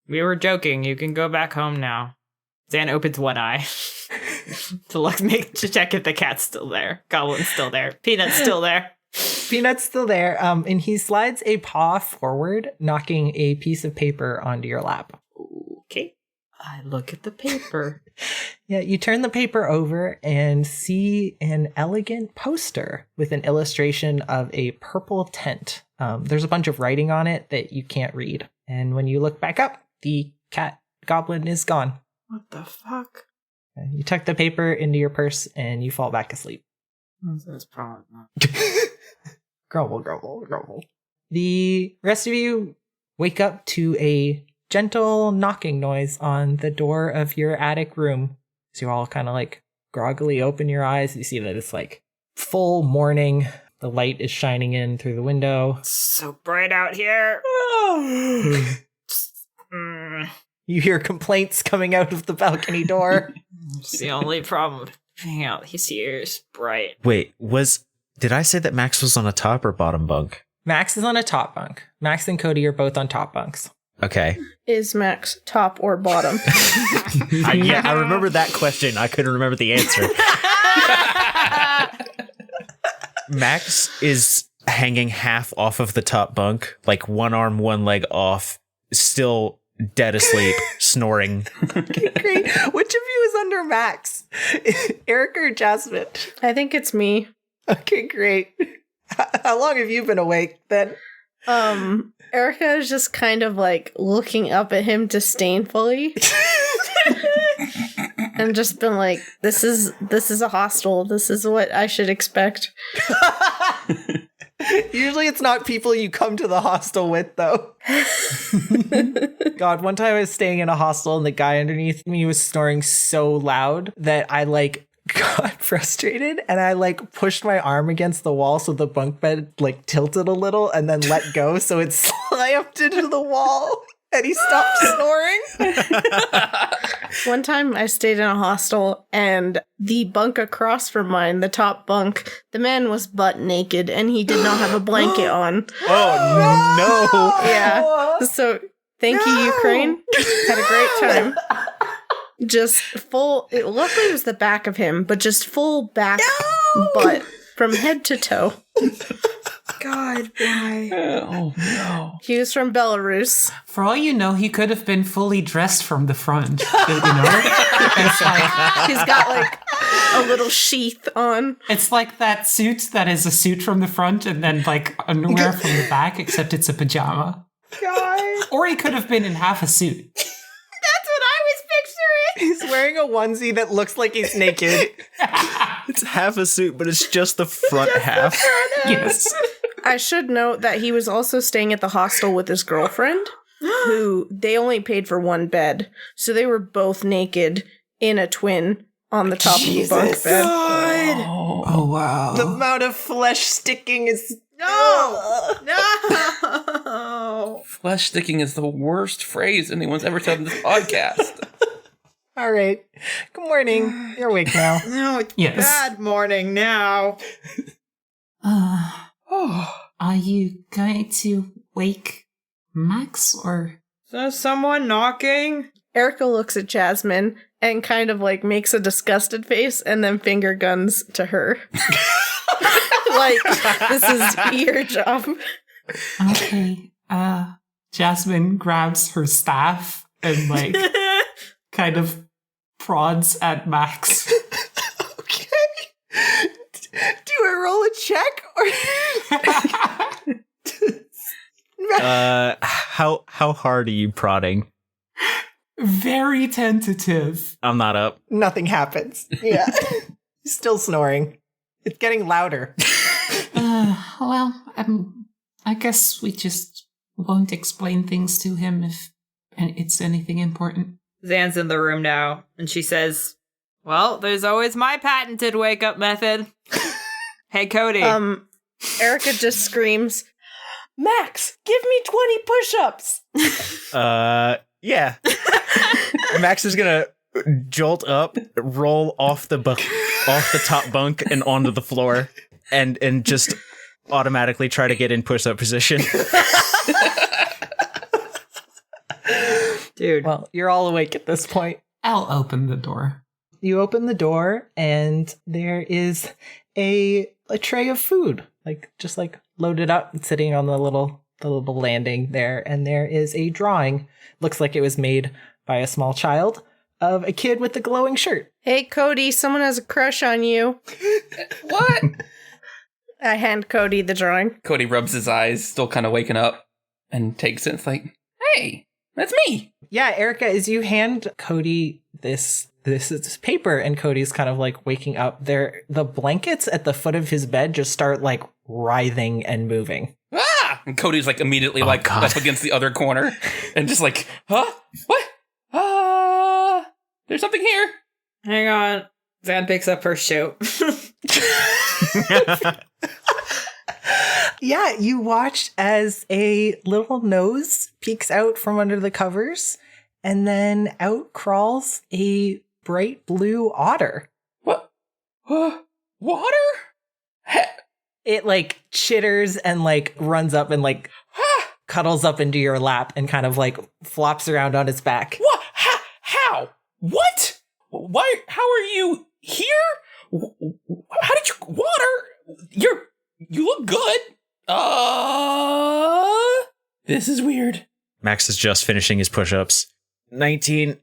We were joking. You can go back home now. Zan opens one eye to check if the cat's still there. Goblin's still there. Peanut's still there. Peanut's still there, and he slides a paw forward, knocking a piece of paper onto your lap. Okay. I look at the paper. Yeah, you turn the paper over and see an elegant poster with an illustration of a purple tent. There's a bunch of writing on it that you can't read. And when you look back up, the cat goblin is gone. What the fuck? You tuck the paper into your purse and you fall back asleep. That's probably not. Grumble, grumble, grumble. The rest of you wake up to a gentle knocking noise on the door of your attic room. So you all kind of like groggily open your eyes. You see that it's like full morning. The light is shining in through the window. It's so bright out here. You hear complaints coming out of the balcony door. It's the only problem with being out here is bright. Wait, did I say that Max was on a top or bottom bunk? Max is on a top bunk. Max and Cody are both on top bunks. Okay. Is Max top or bottom? Yeah, I remember that question. I couldn't remember the answer. Max is hanging half off of the top bunk, like one arm, one leg off, still dead asleep, snoring. Okay, great. Which of you is under Max? Eric or Jasmin? I think it's me. Okay, great. How long have you been awake then? Erica is just kind of like looking up at him disdainfully. And just been like, this is a hostel. This is what I should expect. Usually it's not people you come to the hostel with, though. God, one time I was staying in a hostel and the guy underneath me was snoring so loud that I got frustrated and I pushed my arm against the wall so the bunk bed tilted a little and then let go so it slammed into the wall and he stopped snoring. One time I stayed in a hostel and the bunk across from mine, the top bunk, the man was butt naked and he did not have a blanket on. Oh, no. Yeah. So thank you, Ukraine. Had a great time. Just full, luckily it was the back of him, but just full back butt from head to toe. God, why? Oh, no. He was from Belarus. For all you know, he could have been fully dressed from the front. You know? It's like, He's got a little sheath on. it's like that suit that is a suit from the front and then underwear from the back, except it's a pajama. God. Or he could have been in half a suit. That's what I was picturing. He's wearing a onesie that looks like he's naked. It's half a suit, but it's just the front half. Yes. I should note that he was also staying at the hostel with his girlfriend, who they only paid for one bed. So they were both naked in a twin on the top of the bunk bed. God. Oh, wow. The amount of flesh sticking is No! No! Flesh sticking is the worst phrase anyone's ever said in this podcast. All right. Good morning. You're awake now. No, it's Yes. bad morning now. Are you going to wake Max or? Is there someone knocking? Erica looks at Jasmin and kind of like makes a disgusted face and then finger guns to her. Like, this is your job. Okay. Jasmin grabs her staff and like kind of prods at Max. Okay. Do I roll a check or? How hard are you prodding? Very tentative. I'm not up. Nothing happens. Yeah. Still snoring. It's getting louder. I guess we just won't explain things to him if it's anything important. Zan's in the room now, and she says, well, there's always my patented wake-up method. Hey, Cody. Erica just screams, Max, give me 20 push-ups. Yeah. Max is gonna jolt up, roll off the top bunk and onto the floor, and just automatically try to get in push-up position. Dude. Well, you're all awake at this point. I'll open the door. You open the door and there is a tray of food, just loaded up and sitting on the little landing there, and there is a drawing. Looks like it was made by a small child of a kid with a glowing shirt. Hey, Cody, someone has a crush on you. What? I hand Cody the drawing. Cody rubs his eyes, still kind of waking up, and takes it. It's like, hey, that's me. Yeah, Erica, as you hand Cody this is paper, and Cody's kind of like waking up, the blankets at the foot of his bed just start like writhing and moving. Ah! And Cody's like immediately God. up against the other corner and just like, huh? What? There's something here. Hang on. Zan picks up her shoe. Yeah, you watch as a little nose peeks out from under the covers, and then out crawls a bright blue otter. What? Water? It like chitters and like runs up and like cuddles up into your lap and kind of like flops around on its back. What? How? What? Why? How are you here? How did you water? You look good. This is weird. Max is just finishing his push-ups. 19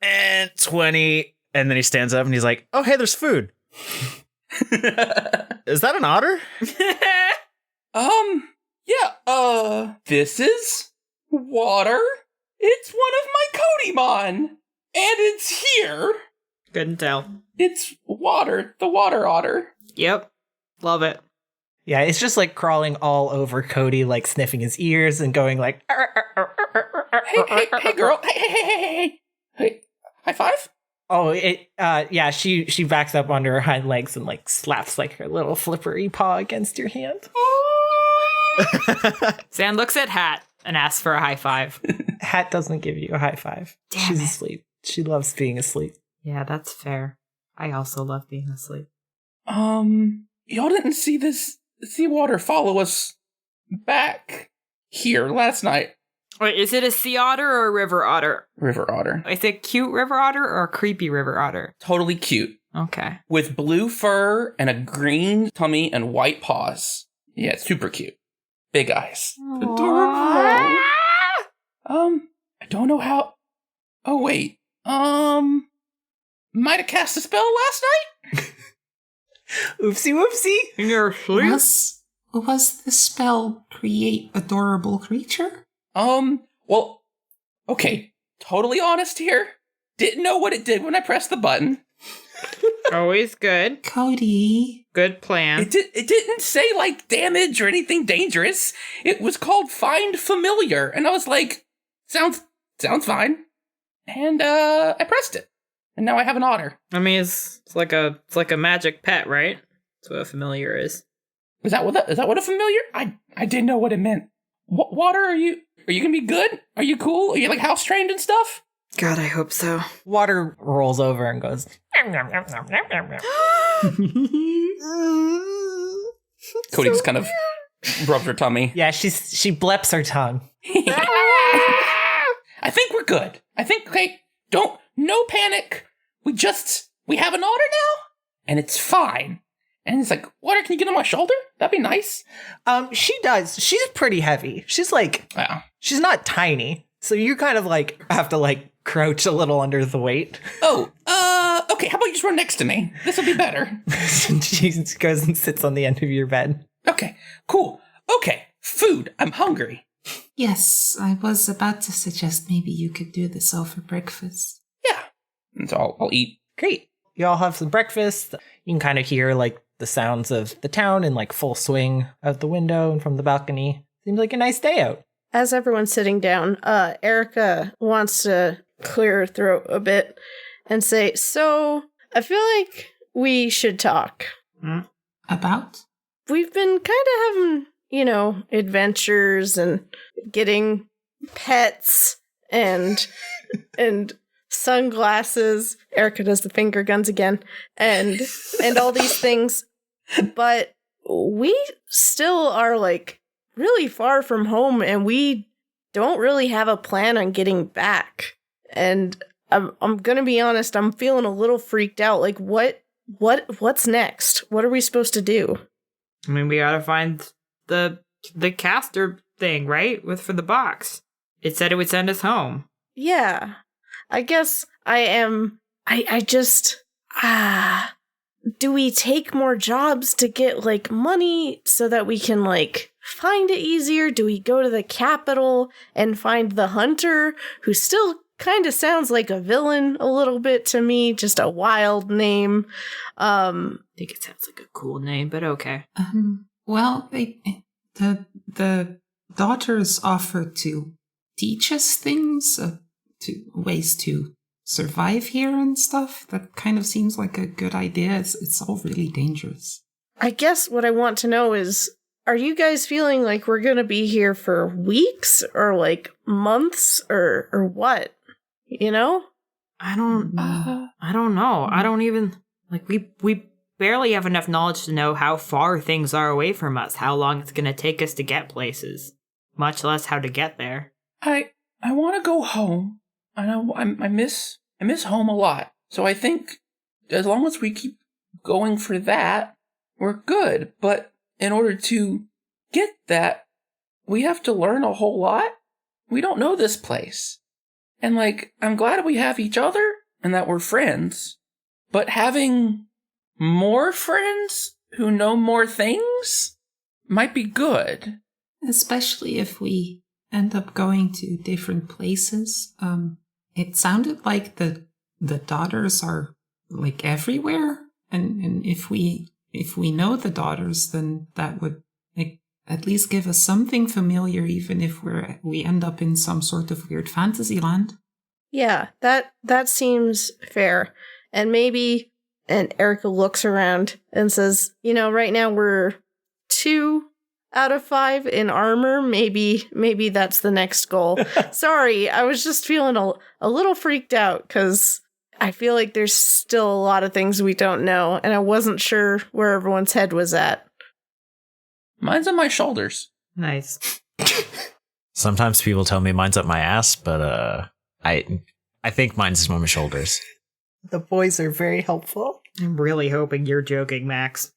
and 20. And then he stands up and he's like, oh, hey, there's food. Is that an otter? Yeah, this is water. It's one of my Codymon. And it's here. Couldn't tell. It's water, the water otter. Yep. Love it. Yeah, it's just like crawling all over Cody, like sniffing his ears and going like, Hey, girl. Hey, high five? oh, yeah, she backs up onto her hind legs and like slaps like her little flippery paw against your hand. Zan looks at Hat and asks for a high five. Hat doesn't give you a high five. She's asleep. She loves being asleep. Yeah, that's fair. I also love being asleep. Y'all didn't see this seawater follow us back here last night. Wait, is it a sea otter or a river otter? River otter. Is it a cute river otter or a creepy river otter? Totally cute. Okay. With blue fur and a green tummy and white paws. Yeah, it's super cute. Big eyes. Adorable. I don't know how. Oh, wait. Might have cast a spell last night? Oopsie whoopsie. In your sleep? Was the spell create adorable creature? Well, okay. Totally honest here. Didn't know what it did when I pressed the button. Always good. Cody. Good plan. It didn't say like damage or anything dangerous. It was called Find Familiar, and I was like, sounds fine. And I pressed it, and now I have an otter. I mean, it's like a magic pet, right? That's what a familiar is. Is that what a familiar? I didn't know what it meant. Water, are you gonna be good? Are you cool? Are you like house trained and stuff? God, I hope so. Water rolls over and goes. Cody just kind of rubs her tummy. Yeah, she bleps her tongue. I think we're good. I think, okay, no panic. We have an otter now, and it's fine. And it's like, Water, can you get on my shoulder? That'd be nice. She does. She's pretty heavy. She's like, she's not tiny. So you kind of like have to like crouch a little under the weight. Oh, okay, how about you just run next to me? This will be better. She goes and sits on the end of your bed. Okay, cool. Okay, food. I'm hungry. Yes, I was about to suggest maybe you could do this over breakfast. Yeah. And so I'll eat. Great. You all have some breakfast. You can kind of hear like the sounds of the town in like full swing out the window and from the balcony. Seems like a nice day out. As everyone's sitting down, Erica wants to clear her throat a bit and say, so I feel like we should talk. About? We've been kind of having, adventures and getting pets and sunglasses. Erica does the finger guns again and all these things. But we still are like really far from home and we don't really have a plan on getting back. And I'm going to be honest, I'm feeling a little freaked out. Like what's next? What are we supposed to do? I mean, we gotta find the caster thing, right? For the box. It said it would send us home. Yeah. I guess do we take more jobs to get like money so that we can like find it easier? Do we go to the capital and find the hunter who still kind of sounds like a villain a little bit to me, just a wild name? I think it sounds like a cool name, but okay. Well, the daughters offer to teach us things, ways to survive here and stuff. That kind of seems like a good idea. It's all really dangerous. I guess what I want to know is, are you guys feeling like we're going to be here for weeks or like months or what? You know? I don't know. I don't even, like, we barely have enough knowledge to know how far things are away from us, how long it's going to take us to get places, much less how to get there. I want to go home. I miss home a lot. So I think as long as we keep going for that, we're good. But in order to get that, we have to learn a whole lot. We don't know this place. And like, I'm glad we have each other and that we're friends, but having more friends who know more things might be good. Especially if we end up going to different places. It sounded like the daughters are like everywhere, and if we know the daughters, then that would like at least give us something familiar, even if we end up in some sort of weird fantasy land. Yeah, that seems fair. And maybe, and Erica looks around and says, right now we're 2 out of 5 in armor. Maybe that's the next goal. Sorry, I was just feeling a little freaked out because I feel like there's still a lot of things we don't know, and I wasn't sure where everyone's head was at. Mine's on my shoulders. Nice. Sometimes people tell me mine's up my ass, but I think mine's on my shoulders. The boys are very helpful. I'm really hoping you're joking, Max.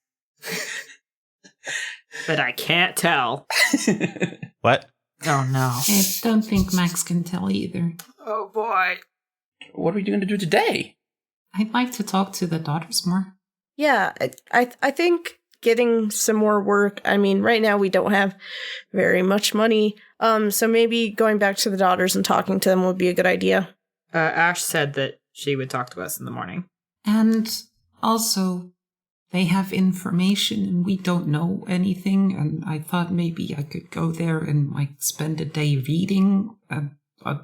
But I can't tell. What? Oh no. I don't think Max can tell either. Oh boy. What are we going to do today? I'd like to talk to the daughters more. Yeah, I think getting some more work. I mean, right now we don't have very much money. So maybe going back to the daughters and talking to them would be a good idea. Ash said that she would talk to us in the morning. And also, they have information and we don't know anything. And I thought maybe I could go there and like spend a day reading like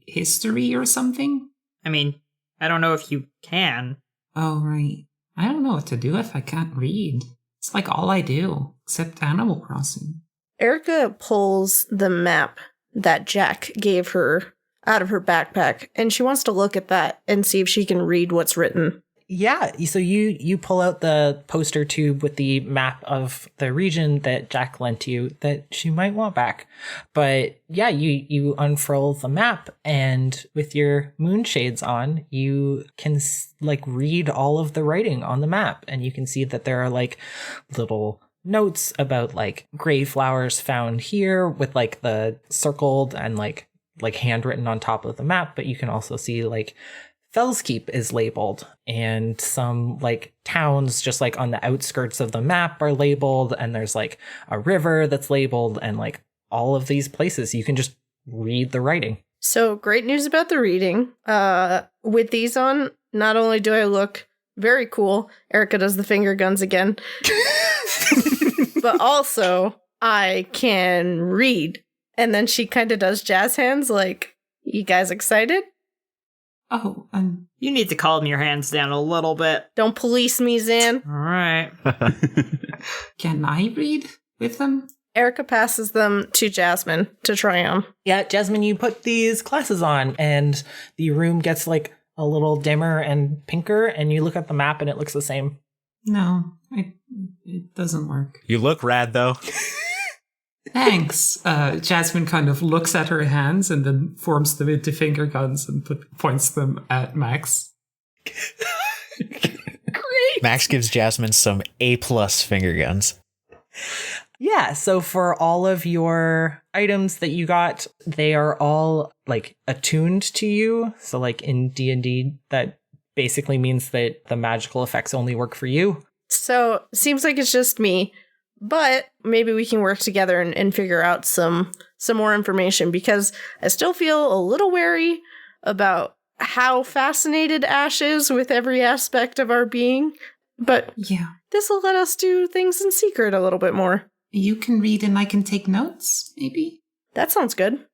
history or something. I mean, I don't know if you can. Oh, right. I don't know what to do if I can't read. It's like all I do, except Animal Crossing. Erica pulls the map that Jack gave her out of her backpack, and she wants to look at that and see if she can read what's written. Yeah, so you pull out the poster tube with the map of the region that Jack lent you that she might want back. But yeah, you unfurl the map, and with your moonshades on, you can like read all of the writing on the map, and you can see that there are like little notes about like gray flowers found here with like the circled and like handwritten on top of the map. But you can also see like Fellskeep is labeled, and some like towns just like on the outskirts of the map are labeled, and there's like a river that's labeled, and like all of these places you can just read the writing. So great news about the reading. With these on, not only do I look very cool, Erica does the finger guns again, but also I can read. And then she kind of does jazz hands like, you guys excited? Oh, You need to calm your hands down a little bit. Don't police me, Zan. All right. can I read with them? Erica passes them to Jasmin to try on. Yeah, Jasmin, you put these glasses on, and the room gets like a little dimmer and pinker, and you look at the map and it looks the same. No, it doesn't work. You look rad, though. Thanks. Jasmine kind of looks at her hands and then forms them into finger guns and points them at Max. Great. Max gives Jasmine some A+ finger guns. Yeah, so for all of your items that you got, they are all like attuned to you. So like in D&D, that basically means that the magical effects only work for you. So seems like it's just me, but maybe we can work together and figure out some more information, because I still feel a little wary about how fascinated Ash is with every aspect of our being. But Yeah. this will let us do things in secret a little bit more. You can read and I can take notes, maybe? That sounds good.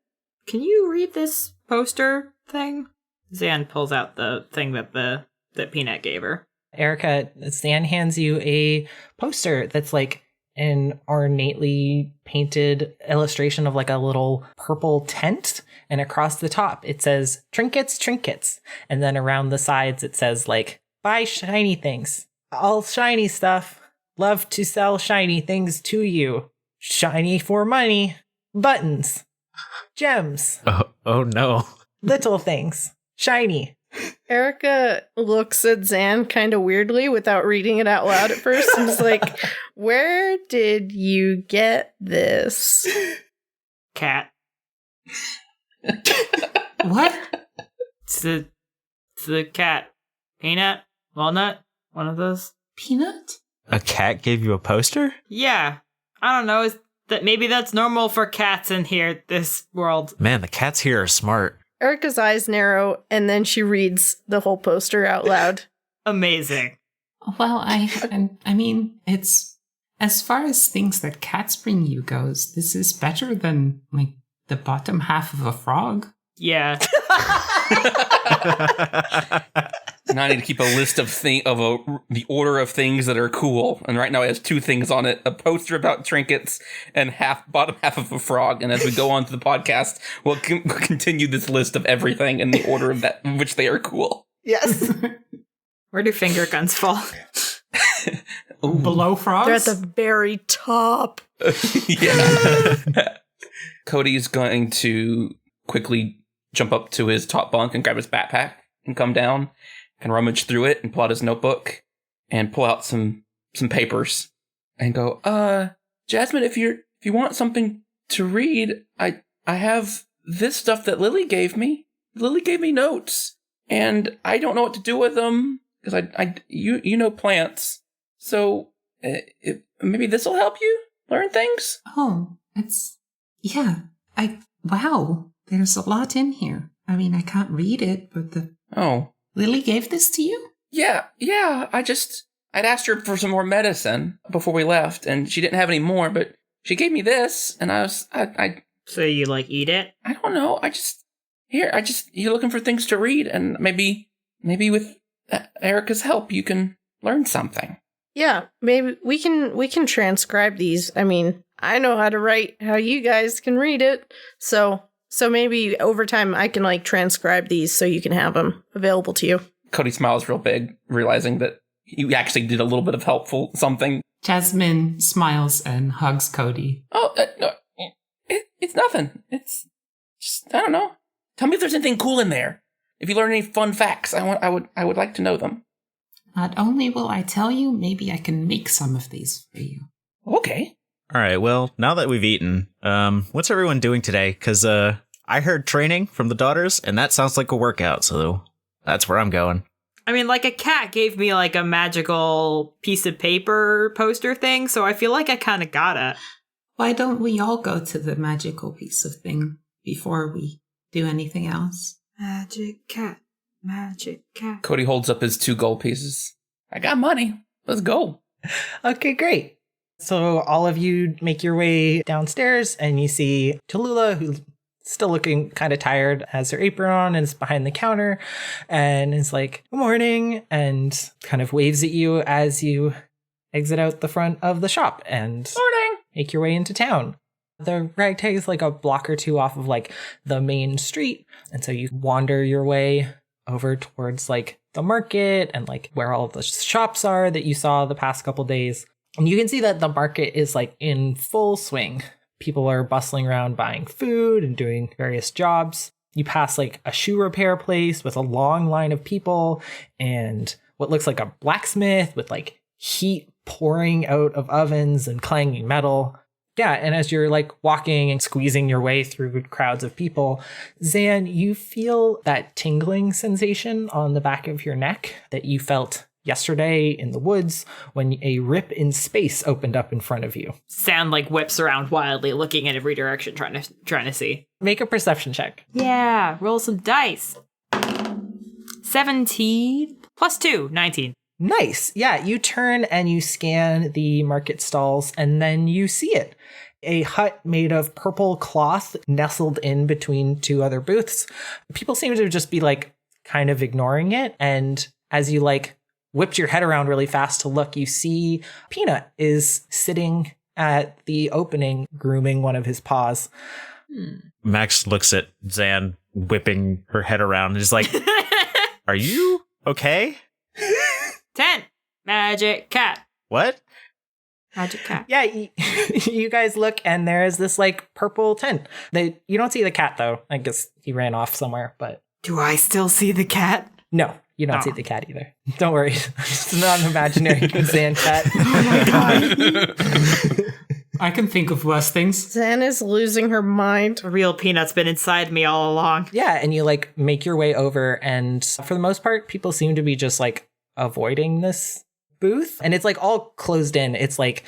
Can you read this poster thing? Zan pulls out the thing that Peanut gave her. Erica, Stan hands you a poster that's like an ornately painted illustration of like a little purple tent, and across the top it says trinkets, trinkets, and then around the sides it says like buy shiny things, all shiny stuff, love to sell shiny things to you, shiny for money, buttons, gems, Oh no. little things, shiny. Erica looks at Zan kind of weirdly without reading it out loud at first and is like, where did you get this? Cat. What? It's the cat. Peanut? Walnut? One of those? Peanut? A cat gave you a poster? Yeah. I don't know. Maybe that's normal for cats in here, this world. Man, the cats here are smart. Erica's eyes narrow, and then she reads the whole poster out loud. Amazing. Well, I mean, it's as far as things that cats bring you goes, this is better than like the bottom half of a frog. Yeah. Now I need to keep a list of the order of things that are cool. And right now it has 2 things on it: a poster about trinkets and bottom half of a frog. And as we go on to the podcast, we'll continue this list of everything in the order of that in which they are cool. Yes. Where do finger guns fall? Below frogs? They're at the very top. Yeah. Cody's going to quickly jump up to his top bunk and grab his backpack and come down and rummage through it and pull out his notebook and pull out some papers and go, Jasmin, if you want something to read, I have this stuff that Lily gave me. Lily gave me notes, and I don't know what to do with them because you know plants. So maybe this will help you learn things. Oh, wow. There's a lot in here. I mean, I can't read it, but Lily gave this to you? Yeah. I'd asked her for some more medicine before we left, and she didn't have any more, but she gave me this, and I So you like eat it? I don't know. You're looking for things to read, and maybe with Erica's help, you can learn something. Yeah, maybe we can transcribe these. I mean, I know how to write how you guys can read it. So maybe over time I can like transcribe these so you can have them available to you. Cody smiles real big, realizing that you actually did a little bit of helpful something. Jasmin smiles and hugs Cody. Oh, no, it's nothing. It's just, I don't know. Tell me if there's anything cool in there. If you learn any fun facts, I would like to know them. Not only will I tell you, maybe I can make some of these for you. Okay. All right, well, now that we've eaten, what's everyone doing today? Because I heard training from the daughters, and that sounds like a workout, so that's where I'm going. I mean, like a cat gave me like a magical piece of paper poster thing, so I feel like I kind of got it. Why don't we all go to the magical piece of thing before we do anything else? Magic cat. Magic cat. Cody holds up his 2 gold pieces. I got money. Let's go. Okay, great. So all of you make your way downstairs and you see Tallulah, who's still looking kind of tired, has her apron on and is behind the counter and is like, good morning, and kind of waves at you as you exit out the front of the shop and Morning. make your way into town. The ragtag is like a block or two off of like the main street. And so you wander your way over towards like the market and like where all of the shops are that you saw the past couple days. And you can see that the market is like in full swing. People are bustling around buying food and doing various jobs. You pass like a shoe repair place with a long line of people and what looks like a blacksmith with like heat pouring out of ovens and clanging metal. Yeah, and as you're like walking and squeezing your way through crowds of people, Zan, you feel that tingling sensation on the back of your neck that you felt yesterday in the woods when a rip in space opened up in front of you. Zan like whips around wildly, looking in every direction, trying to see. Make a perception check. Yeah, roll some dice. 17 plus 2, 19. Nice. Yeah, you turn and you scan the market stalls and then you see it. A hut made of purple cloth nestled in between 2 other booths. People seem to just be like kind of ignoring it. And as you like whipped your head around really fast to look, you see Peanut is sitting at the opening grooming one of his paws. Max looks at Zan whipping her head around and is like, are you okay? 10. Magic cat. What? Magic cat. Yeah, you guys look and there is this like purple tent. You don't see the cat though. I guess he ran off somewhere, but... Do I still see the cat? No, you don't see the cat either. Don't worry. It's not an imaginary Zan cat. Oh my god. I can think of worse things. Zan is losing her mind. The real Peanut's been inside me all along. Yeah, and you like make your way over and for the most part, people seem to be just like avoiding this booth. And it's like all closed in. It's like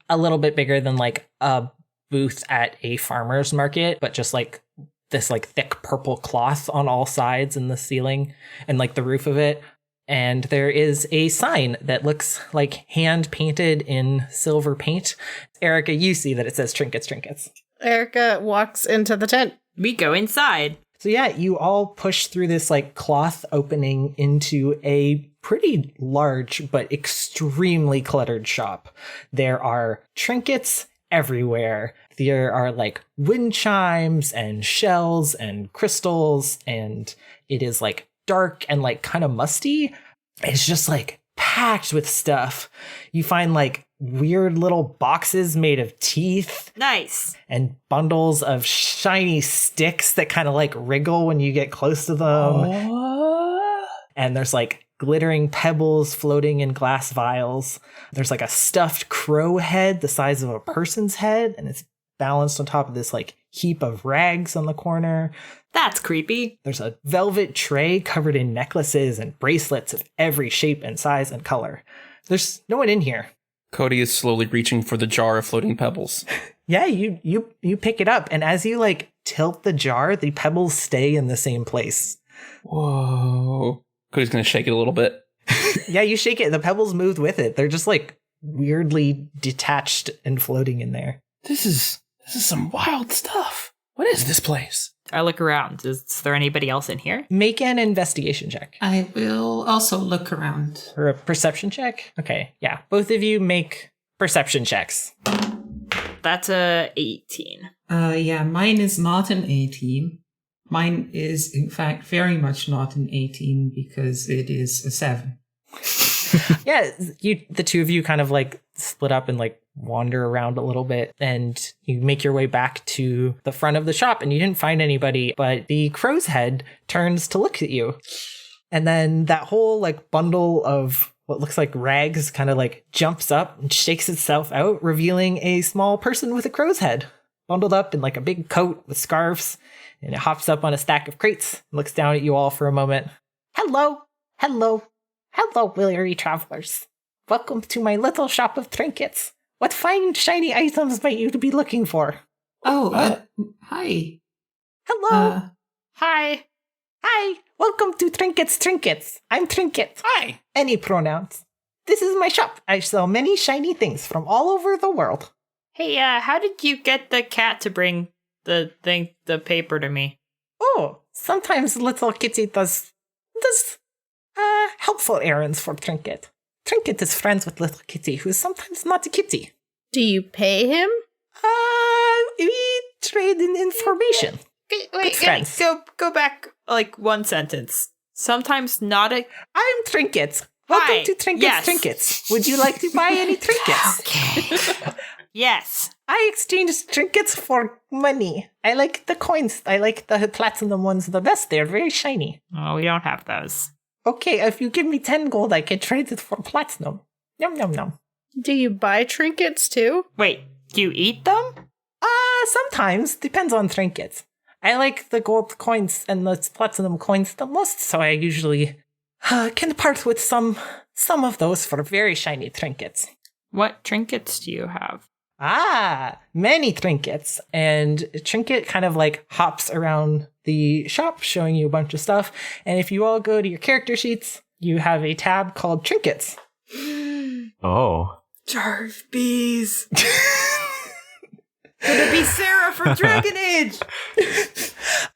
a little bit bigger than like a booth at a farmer's market, but just like this like thick purple cloth on all sides in the ceiling and like the roof of it. And there is a sign that looks like hand painted in silver paint. Erica, you see that it says Trinkets, Trinkets. Erica walks into the tent. We go inside. So yeah, you all push through this like cloth opening into a pretty large but extremely cluttered shop. There are trinkets everywhere. There are like wind chimes and shells and crystals, and it is like dark and like kind of musty. It's just like packed with stuff. You find like weird little boxes made of teeth. Nice. And bundles of shiny sticks that kind of like wriggle when you get close to them. And there's like glittering pebbles floating in glass vials. There's like a stuffed crow head the size of a person's head, and it's balanced on top of this like heap of rags on the corner. That's creepy. There's a velvet tray covered in necklaces and bracelets of every shape and size and color. There's no one in here. Cody is slowly reaching for the jar of floating pebbles. Yeah, you pick it up, and as you like tilt the jar, the pebbles stay in the same place. Whoa. Cody's gonna shake it a little bit. Yeah, you shake it. The pebbles moved with it. They're just like weirdly detached and floating in there. This is some wild stuff. What is this place? I look around. Is there anybody else in here? Make an investigation check. I will also look around. Or a perception check? Okay, yeah. Both of you make perception checks. That's a 18. Yeah, mine is not an 18. Mine is, in fact, very much not an 18 because it is a 7. Yeah, the two of you kind of like split up and like wander around a little bit, and you make your way back to the front of the shop, and you didn't find anybody, but the crow's head turns to look at you. And then that whole like bundle of what looks like rags kind of like jumps up and shakes itself out, revealing a small person with a crow's head, bundled up in like a big coat with scarves, and it hops up on a stack of crates and looks down at you all for a moment. Hello, hello, hello, weary travelers. Welcome to my little shop of trinkets. What fine, shiny items might you be looking for? Oh, hi. Hello. Hi. Hi. Welcome to Trinkets. I'm Trinket. Hi. Any pronouns. This is my shop. I sell many shiny things from all over the world. Hey, how did you get the cat to bring the paper to me? Oh, sometimes little kitty does helpful errands for Trinket. Trinket is friends with little kitty, who is sometimes not a kitty. Do you pay him? We trade in information. Wait, friends. go back like one sentence. Sometimes not a... I'm Trinkets. Welcome Hi. to Trinkets Yes. Trinkets. Would you like to buy any trinkets? Okay. Yes. I exchange trinkets for money. I like the coins. I like the platinum ones the best. They're very shiny. Oh, we don't have those. Okay, if you give me 10 gold, I can trade it for platinum. Yum, yum, yum. Do you buy trinkets too? Wait, you eat them? Sometimes. Depends on trinkets. I like the gold coins and the platinum coins the most, so I usually can part with some of those for very shiny trinkets. What trinkets do you have? Many trinkets. And Trinket kind of like hops around the shop showing you a bunch of stuff. And if you all go to your character sheets, you have a tab called Trinkets. Oh. Jar of bees. Gonna be Sarah from Dragon Age.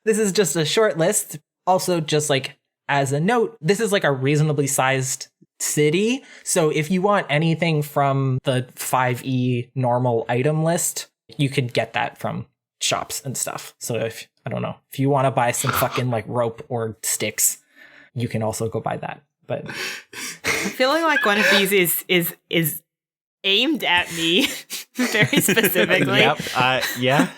This is just a short list. Also, just like as a note, this is like a reasonably sized city. So if you want anything from the 5e normal item list, you could get that from shops and stuff. So if you want to buy some fucking like rope or sticks, you can also go buy that. But I'm feeling like one of these is aimed at me very specifically. Yep. Yeah.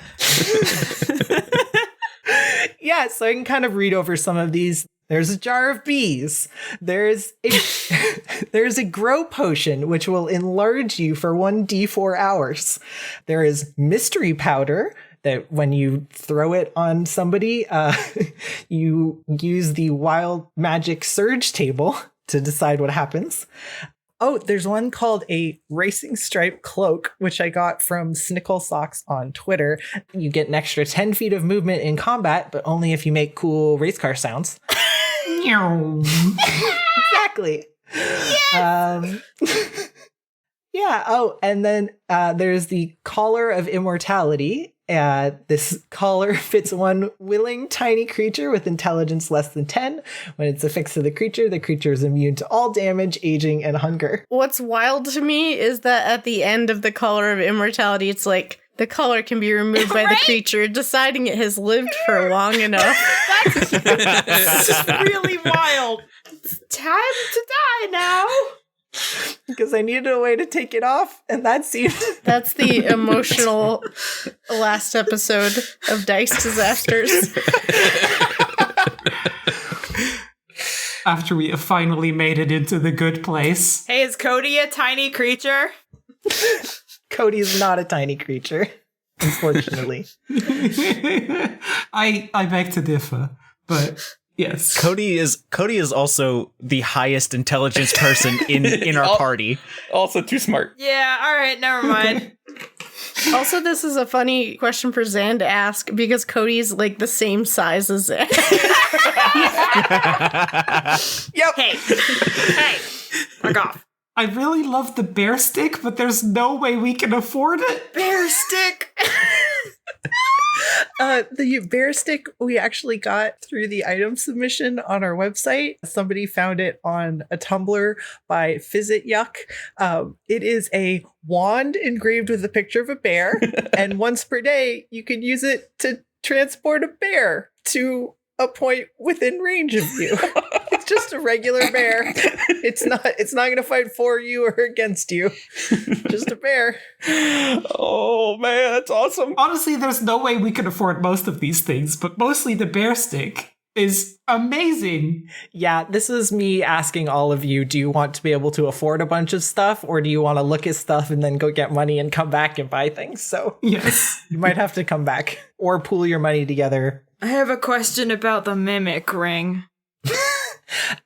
yeah, so I can kind of read over some of these. There's a jar of bees. There's a grow potion, which will enlarge you for 1d4 hours. There is mystery powder that when you throw it on somebody, you use the wild magic surge table to decide what happens. Oh, there's one called a racing stripe cloak, which I got from Snickle Socks on Twitter. You get an extra 10 feet of movement in combat, but only if you make cool race car sounds. Exactly. Yes! Yeah. Oh, and then there's the collar of immortality. This collar fits one willing tiny creature with intelligence less than 10. When it's affixed to the creature is immune to all damage, aging, and hunger. What's wild to me is that at the end of the collar of immortality, it's like the collar can be removed by the creature, deciding it has lived for long enough. That's really wild. It's time to die now. Because I needed a way to take it off, and that seemed... That's the emotional last episode of Dice Disasters. After we have finally made it into the good place. Hey, is Cody a tiny creature? Cody is not a tiny creature, unfortunately. I beg to differ, but yes. Cody is also the highest intelligence person in our party. Also too smart. Yeah, all right, never mind. Also, this is a funny question for Zan to ask because Cody's like the same size as Zan. Yep. Hey, fuck off. I really love the bear stick, but there's no way we can afford it. Bear stick. The bear stick we actually got through the item submission on our website. Somebody found it on a Tumblr by Fizzit Yuck. It is a wand engraved with a picture of a bear, and once per day you can use it to transport a bear to a point within range of you. It's just a regular bear. It's not going to fight for you or against you. Just a bear. Oh man, that's awesome. Honestly, there's no way we could afford most of these things, but mostly the bear stick is amazing. Yeah, this is me asking all of you, do you want to be able to afford a bunch of stuff, or do you want to look at stuff and then go get money and come back and buy things? So Yes. you might have to come back or pool your money together. I have a question about the mimic ring.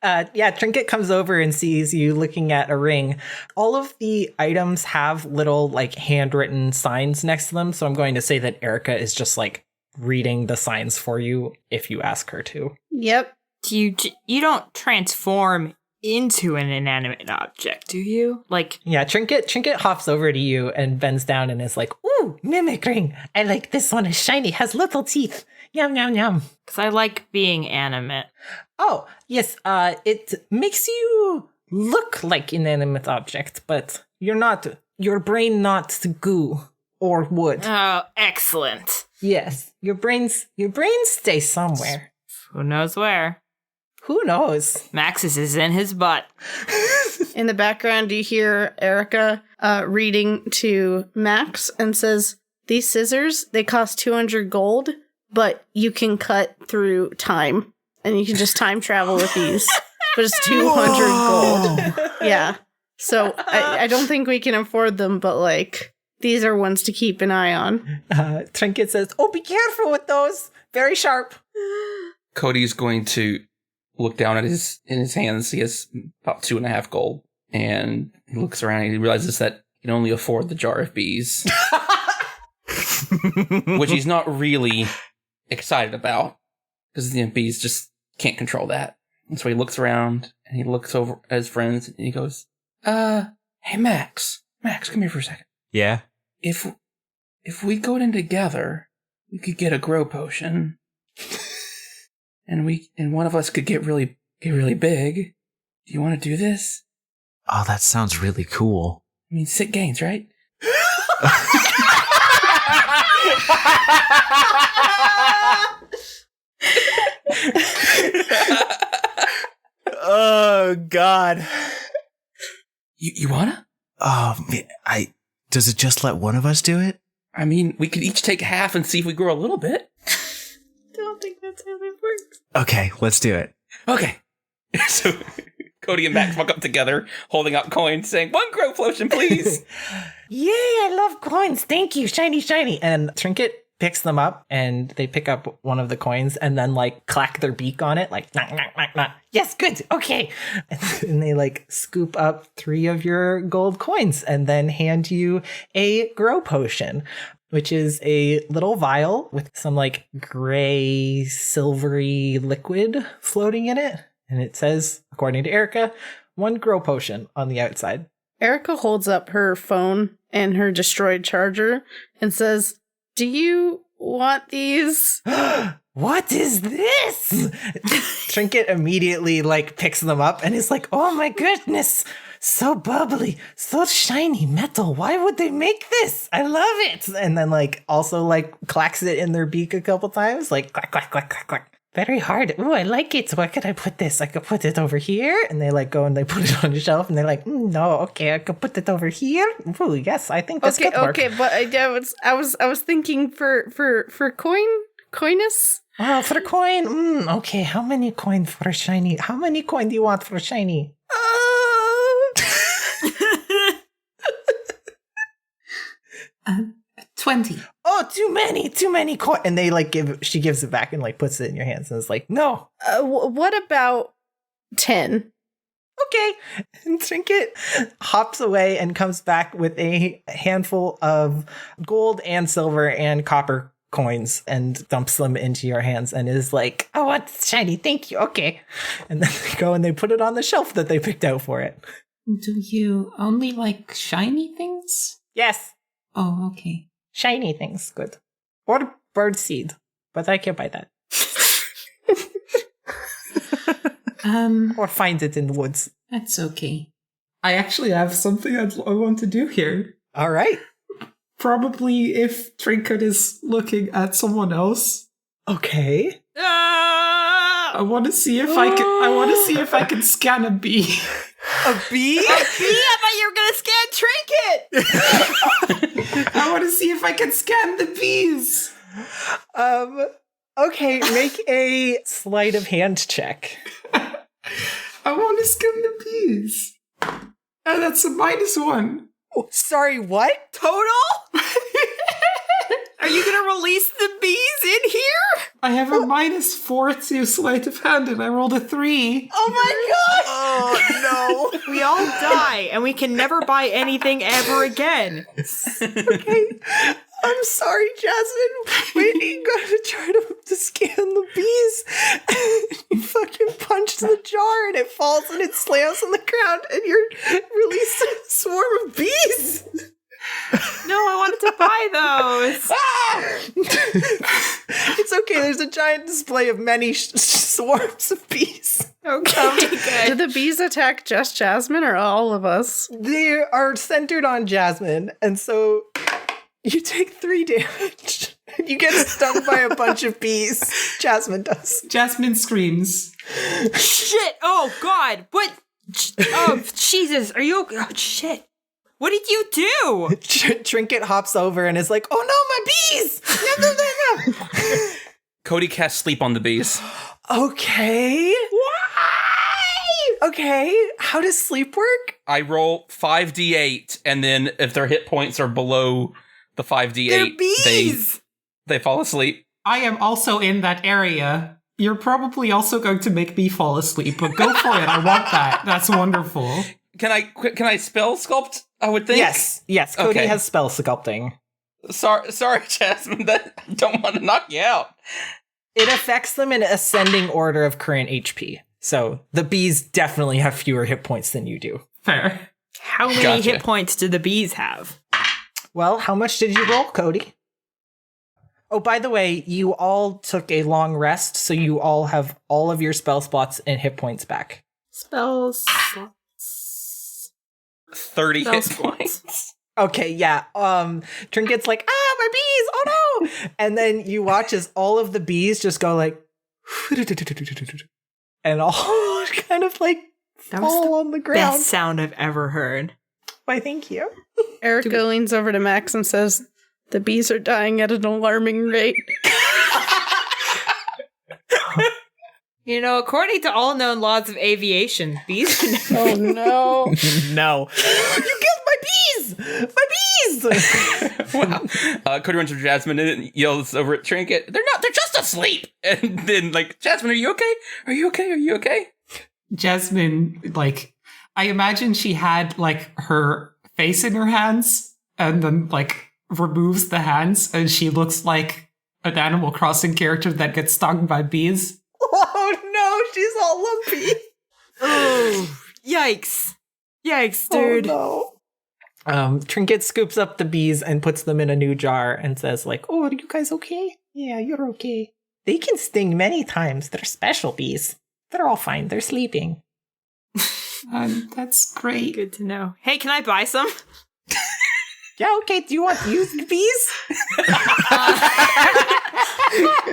Trinket comes over and sees you looking at a ring. All of the items have little like handwritten signs next to them, so I'm going to say that Erica is just like reading the signs for you if you ask her to. Yep. You don't transform into an inanimate object, do you? Like, Yeah, Trinket hops over to you and bends down and is like, "Ooh, mimic ring. I like this one. Is shiny, has little teeth. Yum, yum, yum." because I like being animate. Oh, yes, it makes you look like inanimate object, but your brain not goo or wood. Oh, excellent. Yes, your brains stay somewhere. Who knows where? Who knows? Max's is in his butt. In the background, you hear Erica reading to Max and says, "These scissors, they cost 200 gold, but you can cut through time. And you can just time travel with these. But it's 200 gold." Yeah. So I don't think we can afford them, but like, these are ones to keep an eye on. Trinket says, "Oh, be careful with those. Very sharp." Cody's going to look down at his hands. He has about 2.5 gold, and he looks around and he realizes that he can only afford the jar of bees, which he's not really excited about because the bees just can't control that. And so he looks around and he looks over at his friends and he goes, "Hey Max, come here for a second. Yeah. If we go in together, we could get a grow potion." And one of us could get really big. Do you want to do this? Oh, that sounds really cool. I mean, sick gains, right? Oh God. You wanna? Oh, man, does it just let one of us do it? I mean, we could each take half and see if we grow a little bit. Don't think that's how that works. Okay, let's do it. Okay. So Cody and Max walk up together, holding out coins, saying, "One grow potion, please." Yay, I love coins. Thank you. Shiny, shiny. And Trinket picks them up and they pick up one of the coins and then like clack their beak on it, like knock, knock, knock, knock. Yes, good. Okay. And they like scoop up 3 of your gold coins and then hand you a grow potion, which is a little vial with some like gray silvery liquid floating in it. And it says, according to Erica, 1 grow potion on the outside. Erica holds up her phone and her destroyed charger and says, "Do you want these?" What is this? Trinket immediately like picks them up and is like, "Oh my goodness, so bubbly, so shiny metal. Why would they make this? I love it." And then like also like clacks it in their beak a couple times, like clack, clack, clack, clack, clack. Very hard. Ooh, I like it. Where could I put this? I could put it over here. And they like go and they put it on the shelf and they're like, "No, okay, I could put it over here." Ooh, yes, I think that's Okay, good work. okay, but I was thinking for coinus. Oh, for a coin. Okay, how many coin for a shiny? How many coin do you want for a shiny? 20. Oh, too many coin. And they like she gives it back and like puts it in your hands and is like, "No." What about 10? Okay. And Trinket hops away and comes back with a handful of gold and silver and copper coins and dumps them into your hands and is like, "I want shiny, thank you." Okay. And then they go and they put it on the shelf that they picked out for it. Do you only like shiny things? Yes. Oh, okay. Shiny things, good. Or birdseed, but I can't buy that. Or find it in the woods. That's okay. I actually have something I want to do here. All right. Probably if Trinket is looking at someone else. Okay. I want to see if I can. I want to see if I can scan a bee. A bee? I thought you were gonna scan Trinket. I want to see if I can scan the bees. Okay, make a sleight of hand check. I want to scan the bees. And that's a -1. Oh, sorry, what? Total? Are you gonna release the bees in here? I have a -4 to sleight of hand, and I rolled a 3. Oh my god! Oh, no. We all die, and we can never buy anything ever again. Okay. I'm sorry, Jasmin. Wait, you gotta try to scan the bees. You fucking punch the jar and it falls and it slams on the ground and you're released a swarm of bees. No, I wanted to buy those. It's okay. There's a giant display of many swarms of bees. Okay, good. Do the bees attack just Jasmin or all of us? They are centered on Jasmin, and so you take 3 damage. You get stung by a bunch of bees. Jasmin does. Jasmin screams. Shit! Oh god! What? Oh Jesus! Are you? Oh shit! What did you do? Trinket hops over and is like, "Oh no, my bees! No. Cody casts sleep on the bees. Okay. Why? Okay. How does sleep work? I roll 5d8, and then if their hit points are below the 5d8, They're bees! they fall asleep. I am also in that area. You're probably also going to make me fall asleep, but go for it. I want that. That's wonderful. Can I spell sculpt? I would think. Yes. Cody Okay. has spell sculpting. Sorry, Jasmin. I don't want to knock you out. It affects them in ascending order of current HP. So the bees definitely have fewer hit points than you do. Fair. How many Gotcha. hit points do the bees have? Well, how much did you roll, Cody? Oh, by the way, you all took a long rest, so you all have all of your spell slots and hit points back. Spells. 30 hit Spell points. Okay, yeah. Trinket's like, my bees! Oh no! And then you watch as all of the bees just go like, and all kind of like That was fall the on the ground. best sound I've ever heard. Why, thank you. Erica leans over to Max and says, "The bees are dying at an alarming rate." You know, according to all known laws of aviation, bees can Oh no. No. You killed my bees! My bees! Wow. Cody runs to Jasmin and yells over at Trinket, they're just asleep! And then, like, Jasmin, are you okay? Are you okay? Jasmin, like, I imagine she had, like, her face in her hands and then, like, removes the hands and she looks like an Animal Crossing character that gets stung by bees. Oh no, she's all lumpy. Oh, yikes. Yikes, dude. Oh no. Trinket scoops up the bees and puts them in a new jar and says, like, "Oh, are you guys okay? Yeah, you're okay. They can sting many times. They're special bees. They're all fine. They're sleeping." That's great. Good to know. Hey, can I buy some? Yeah, okay. Do you want used bees?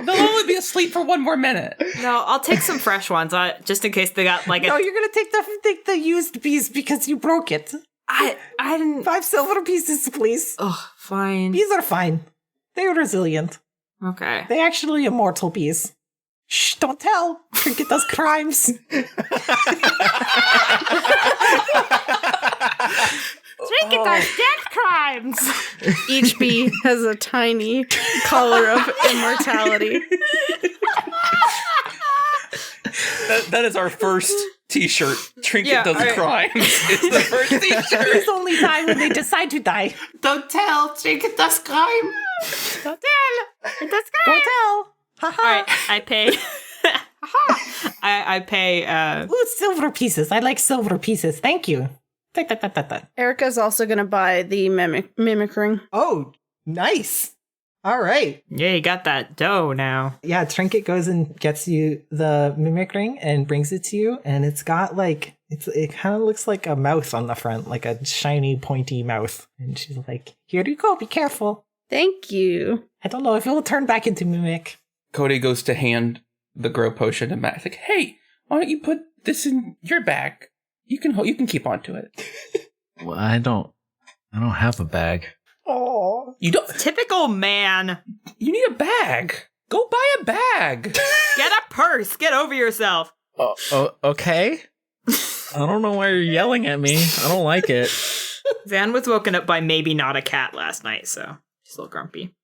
They'll only be asleep for 1 more minute. No, I'll take some fresh ones, just in case they got like No, you're gonna take the used bees because you broke it. I didn't. 5 silver pieces, please. Oh, fine. Bees are fine. They're resilient. Okay. They're actually immortal bees. Shh, don't tell. Trinket does crimes. Trinket does death crimes. Each bee has a tiny color of immortality. That is our first t-shirt. Trinket Yeah, does alright. crimes. It's the first t-shirt. Bees only die when they decide to die. Don't tell, Trinket does crime. Don't tell. It does Don't tell. All right, I pay. I pay. Ooh, silver pieces. I like silver pieces. Thank you. Erica's also going to buy the mimic ring. Oh, nice. All right. Yeah, you got that dough now. Yeah, Trinket goes and gets you the mimic ring and brings it to you, and it's got like it kind of looks like a mouth on the front, like a shiny, pointy mouth. And she's like, "Here you go. Be careful." Thank you. I don't know if it will turn back into mimic. Cody goes to hand the grow potion to Max. Like, hey, why don't you put this in your bag? You can keep on to it. Well, I don't have a bag. Oh, You don't. Typical man. You need a bag. Go buy a bag. Get a purse. Get over yourself. Okay. I don't know why you're yelling at me. I don't like it. Zan was woken up by maybe not a cat last night, so she's a little grumpy.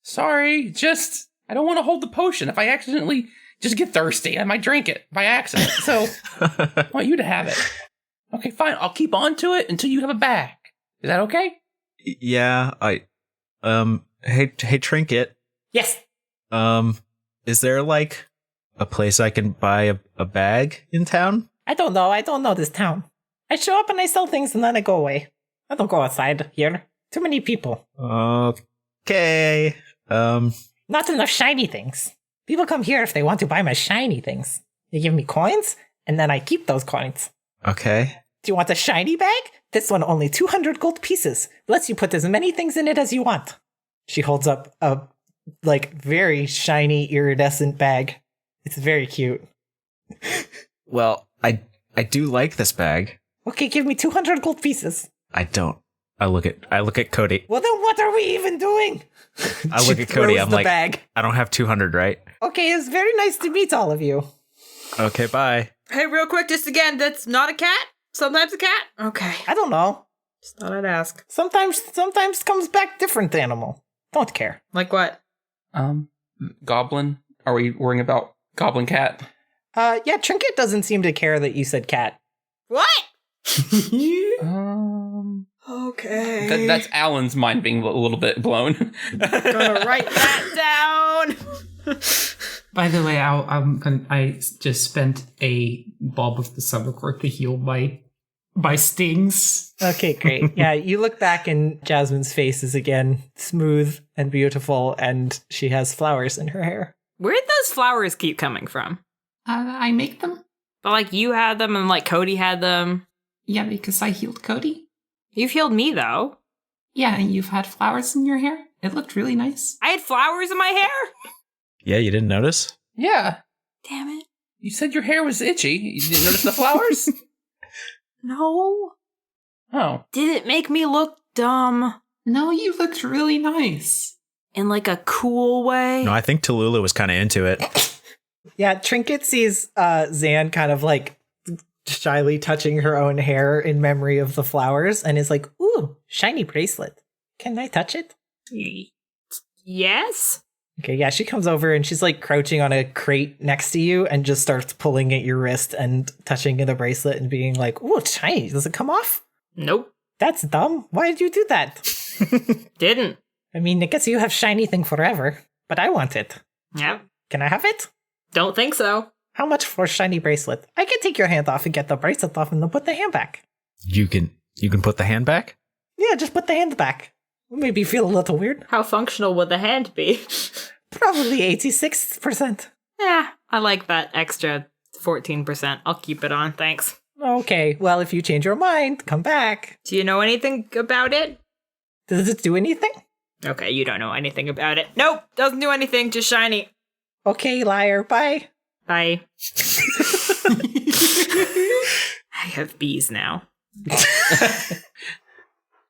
Sorry, just I don't want to hold the potion. If I accidentally just get thirsty, I might drink it by accident. So I want you to have it. Okay, fine. I'll keep on to it until you have a bag. Is that okay? Yeah, hey Trinket. yes. Is there like a place I can buy a bag in town? I don't know this town. I show up and I sell things and then I go away. I don't go outside here. Too many people. Okay. Not enough shiny things. People come here if they want to buy my shiny things. They give me coins, and then I keep those coins. Okay. Do you want a shiny bag? This one only 200 gold pieces. Lets you put as many things in it as you want. She holds up a, very shiny iridescent bag. It's very cute. Well, I do like this bag. Okay, give me 200 gold pieces. I don't. I look at Cody. Well, then what are we even doing? I look at Cody. Throws I'm the like, bag. I don't have 200, right? Okay, it's very nice to meet all of you. Okay, bye. Hey, real quick, just again, that's not a cat? Sometimes a cat? Okay. I don't know. Just thought I'd ask. Sometimes comes back different animal. Don't care. Like what? Goblin. Are we worrying about Goblin Cat? Yeah, Trinket doesn't seem to care that you said cat. What? Okay. That's Alan's mind being a little bit blown. Gonna write that down. By the way, I just spent a bulb of the summer court to heal my stings. Okay, great. Yeah, you look back and Jasmine's face is again smooth and beautiful, and she has flowers in her hair. Where'd those flowers keep coming from? I make them. But like you had them and like Cody had them. Yeah, because I healed Cody. You've healed me though. Yeah, and you've had flowers in your hair. It looked really nice. I had flowers in my hair? Yeah, you didn't notice? Yeah. Damn it. You said your hair was itchy. You didn't notice the flowers? No. Oh. Did it make me look dumb? No, you looked really nice. In like a cool way? No, I think Tallulah was kind of into it. Yeah, Trinket sees Zan kind of like shyly touching her own hair in memory of the flowers and is like, ooh, shiny bracelet. Can I touch it? Yes? Okay, yeah, she comes over and she's like crouching on a crate next to you and just starts pulling at your wrist and touching the bracelet and being like, ooh, it's shiny. Does it come off? Nope. That's dumb. Why did you do that? Didn't. I mean, I guess you have shiny thing forever, but I want it. Yep. Can I have it? Don't think so. How much for a shiny bracelet? I can take your hand off and get the bracelet off and then put the hand back. You can put the hand back? Yeah, just put the hand back. Maybe feel a little weird. How functional would the hand be? Probably 86%. Yeah, I like that extra 14%. I'll keep it on, thanks. Okay, well, if you change your mind, come back. Do you know anything about it? Does it do anything? Okay, you don't know anything about it. Nope, doesn't do anything, just shiny. Okay, liar, bye. Bye. I have bees now.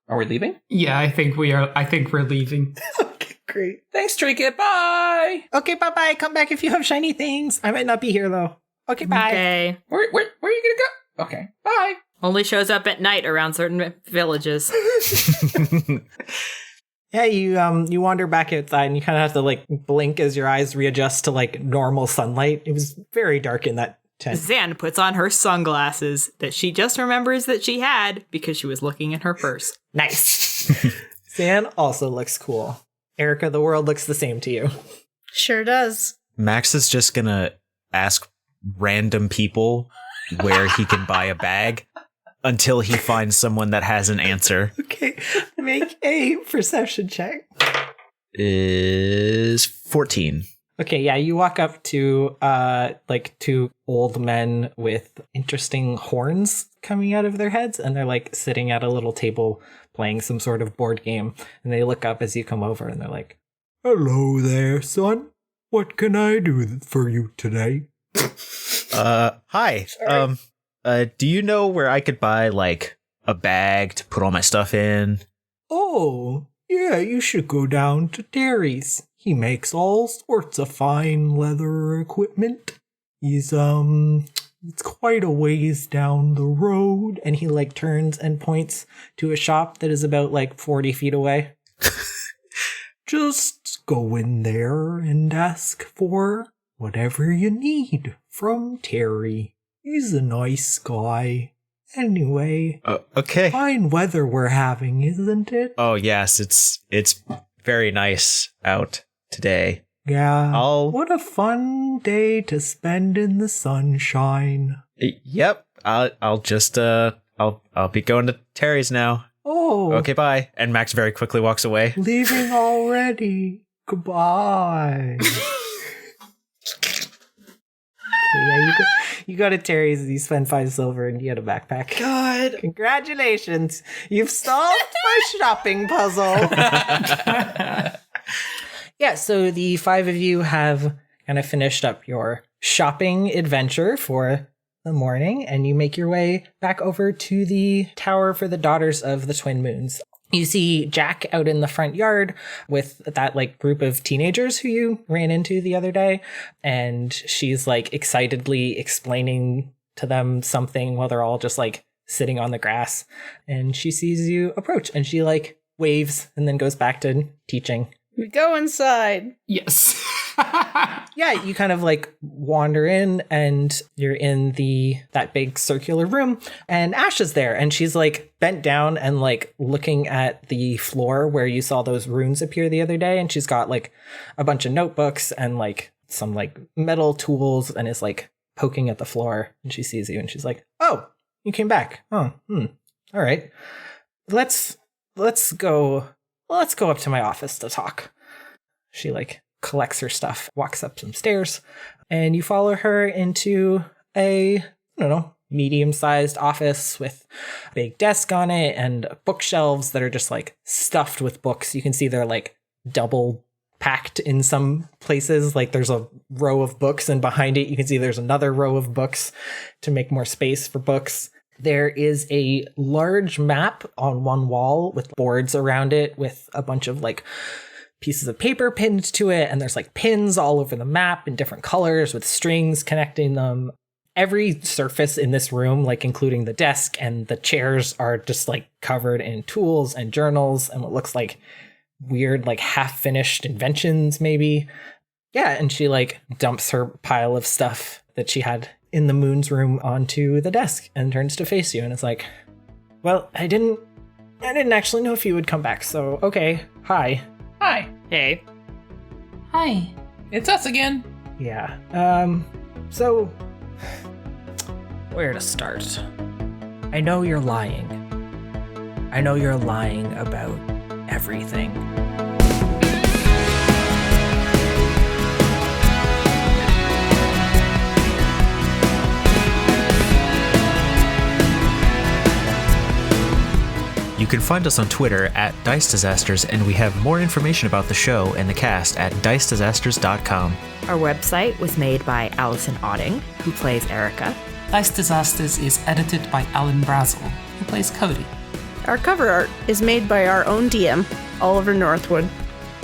Are we leaving? Yeah, I think we're leaving. Okay, great. Thanks, Trinket. Bye. Okay, bye-bye. Come back if you have shiny things. I might not be here, though. Okay, bye. Okay. Where are you gonna go? Okay. Bye. Only shows up at night around certain villages. Yeah, you wander back outside and you kind of have to like blink as your eyes readjust to like normal sunlight. It was very dark in that tent. Zan puts on her sunglasses that she just remembers that she had because she was looking in her purse. Nice. Zan also looks cool. Erica, the world looks the same to you. Sure does. Max is just gonna ask random people where he can buy a bag until he finds someone that has an answer. Okay, make a perception check. is 14. Okay, yeah, you walk up to like two old men with interesting horns coming out of their heads, and they're like sitting at a little table playing some sort of board game, and they look up as you come over and they're like, "Hello there, son. What can I do for you today?" Hi. Do you know where I could buy like a bag to put all my stuff in? Oh, yeah, you should go down to Terry's. He makes all sorts of fine leather equipment. He's, it's quite a ways down the road. And he, like, turns and points to a shop that is about, like, 40 feet away. Just go in there and ask for whatever you need from Terry. He's a nice guy. Anyway. Okay. Fine weather we're having, isn't it? Oh, yes, it's very nice out today. Yeah. I'll- What a fun day to spend in the sunshine. Yep. I'll just I'll be going to Terry's now. Oh. Okay, bye. And Max very quickly walks away. Leaving already. Goodbye. Yeah, you go to Terry's and you spend 5 silver and you get a backpack. God. Congratulations. You've solved my shopping puzzle. Yeah, so the 5 of you have kind of finished up your shopping adventure for the morning, and you make your way back over to the tower for the Daughters of the Twin Moons. You see Jack out in the front yard with that like group of teenagers who you ran into the other day, and she's like excitedly explaining to them something while they're all just like sitting on the grass, and she sees you approach and she like waves and then goes back to teaching. We go inside. Yes. Yeah, you kind of like wander in and you're in that big circular room, and Ash is there and she's like bent down and like looking at the floor where you saw those runes appear the other day, and she's got like a bunch of notebooks and like some like metal tools and is like poking at the floor, and she sees you and she's like, "Oh, you came back. Oh, all right. Let's go up to my office to talk." She like collects her stuff, walks up some stairs, and you follow her into a, I don't know, medium-sized office with a big desk on it and bookshelves that are just like stuffed with books. You can see they're like double packed in some places. Like there's a row of books, and behind it you can see there's another row of books to make more space for books. There is a large map on one wall with boards around it with a bunch of like pieces of paper pinned to it, and there's like pins all over the map in different colors with strings connecting them. Every surface in this room, like including the desk and the chairs, are just like covered in tools and journals and what looks like weird, like half-finished inventions maybe. Yeah, and she like dumps her pile of stuff that she had in the Moon's room onto the desk and turns to face you, and it's like, "Well, I didn't actually know if you would come back, so okay, hi." Hi. Hey. Hi. It's us again. Yeah. So where to start? I know you're lying. I know you're lying about everything. You can find us on Twitter at Dice Disasters, and we have more information about the show and the cast at dicedisasters.com. Our website was made by Allison Otting, who plays Erica. Dice Disasters is edited by Alan Brazzell, who plays Cody. Our cover art is made by our own DM, Oliver Northwood.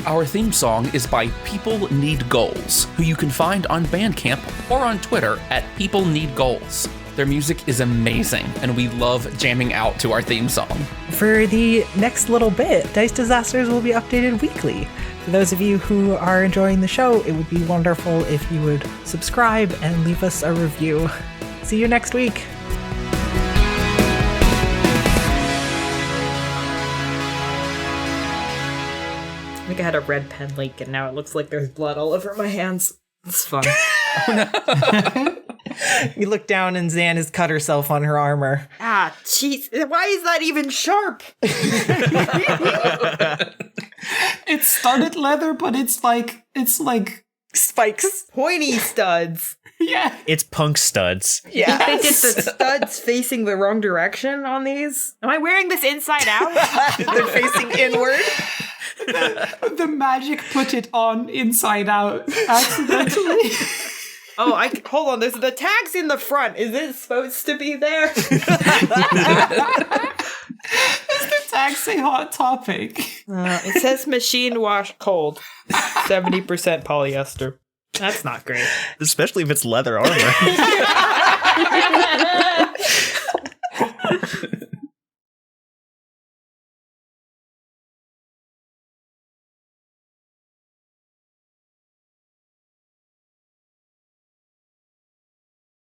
Our theme song is by People Need Goals, who you can find on Bandcamp or on Twitter at People Need Goals. Their music is amazing, and we love jamming out to our theme song. For the next little bit, Dice Disasters will be updated weekly. For those of you who are enjoying the show, it would be wonderful if you would subscribe and leave us a review. See you next week. I think I had a red pen leak and now it looks like there's blood all over my hands. It's fun. Oh no. You look down and Zan has cut herself on her armor. Ah, jeez. Why is that even sharp? It started leather, but it's like Spikes. Pointy studs. yeah. It's punk studs. Yeah. They did the studs facing the wrong direction on these. Am I wearing this inside out? They're facing inward. The magic put it on inside out accidentally. Oh, hold on. There's the tags in the front. Is it supposed to be there? Does the tag say hot topic? It says machine wash cold. 70% polyester. That's not great. Especially if it's leather armor.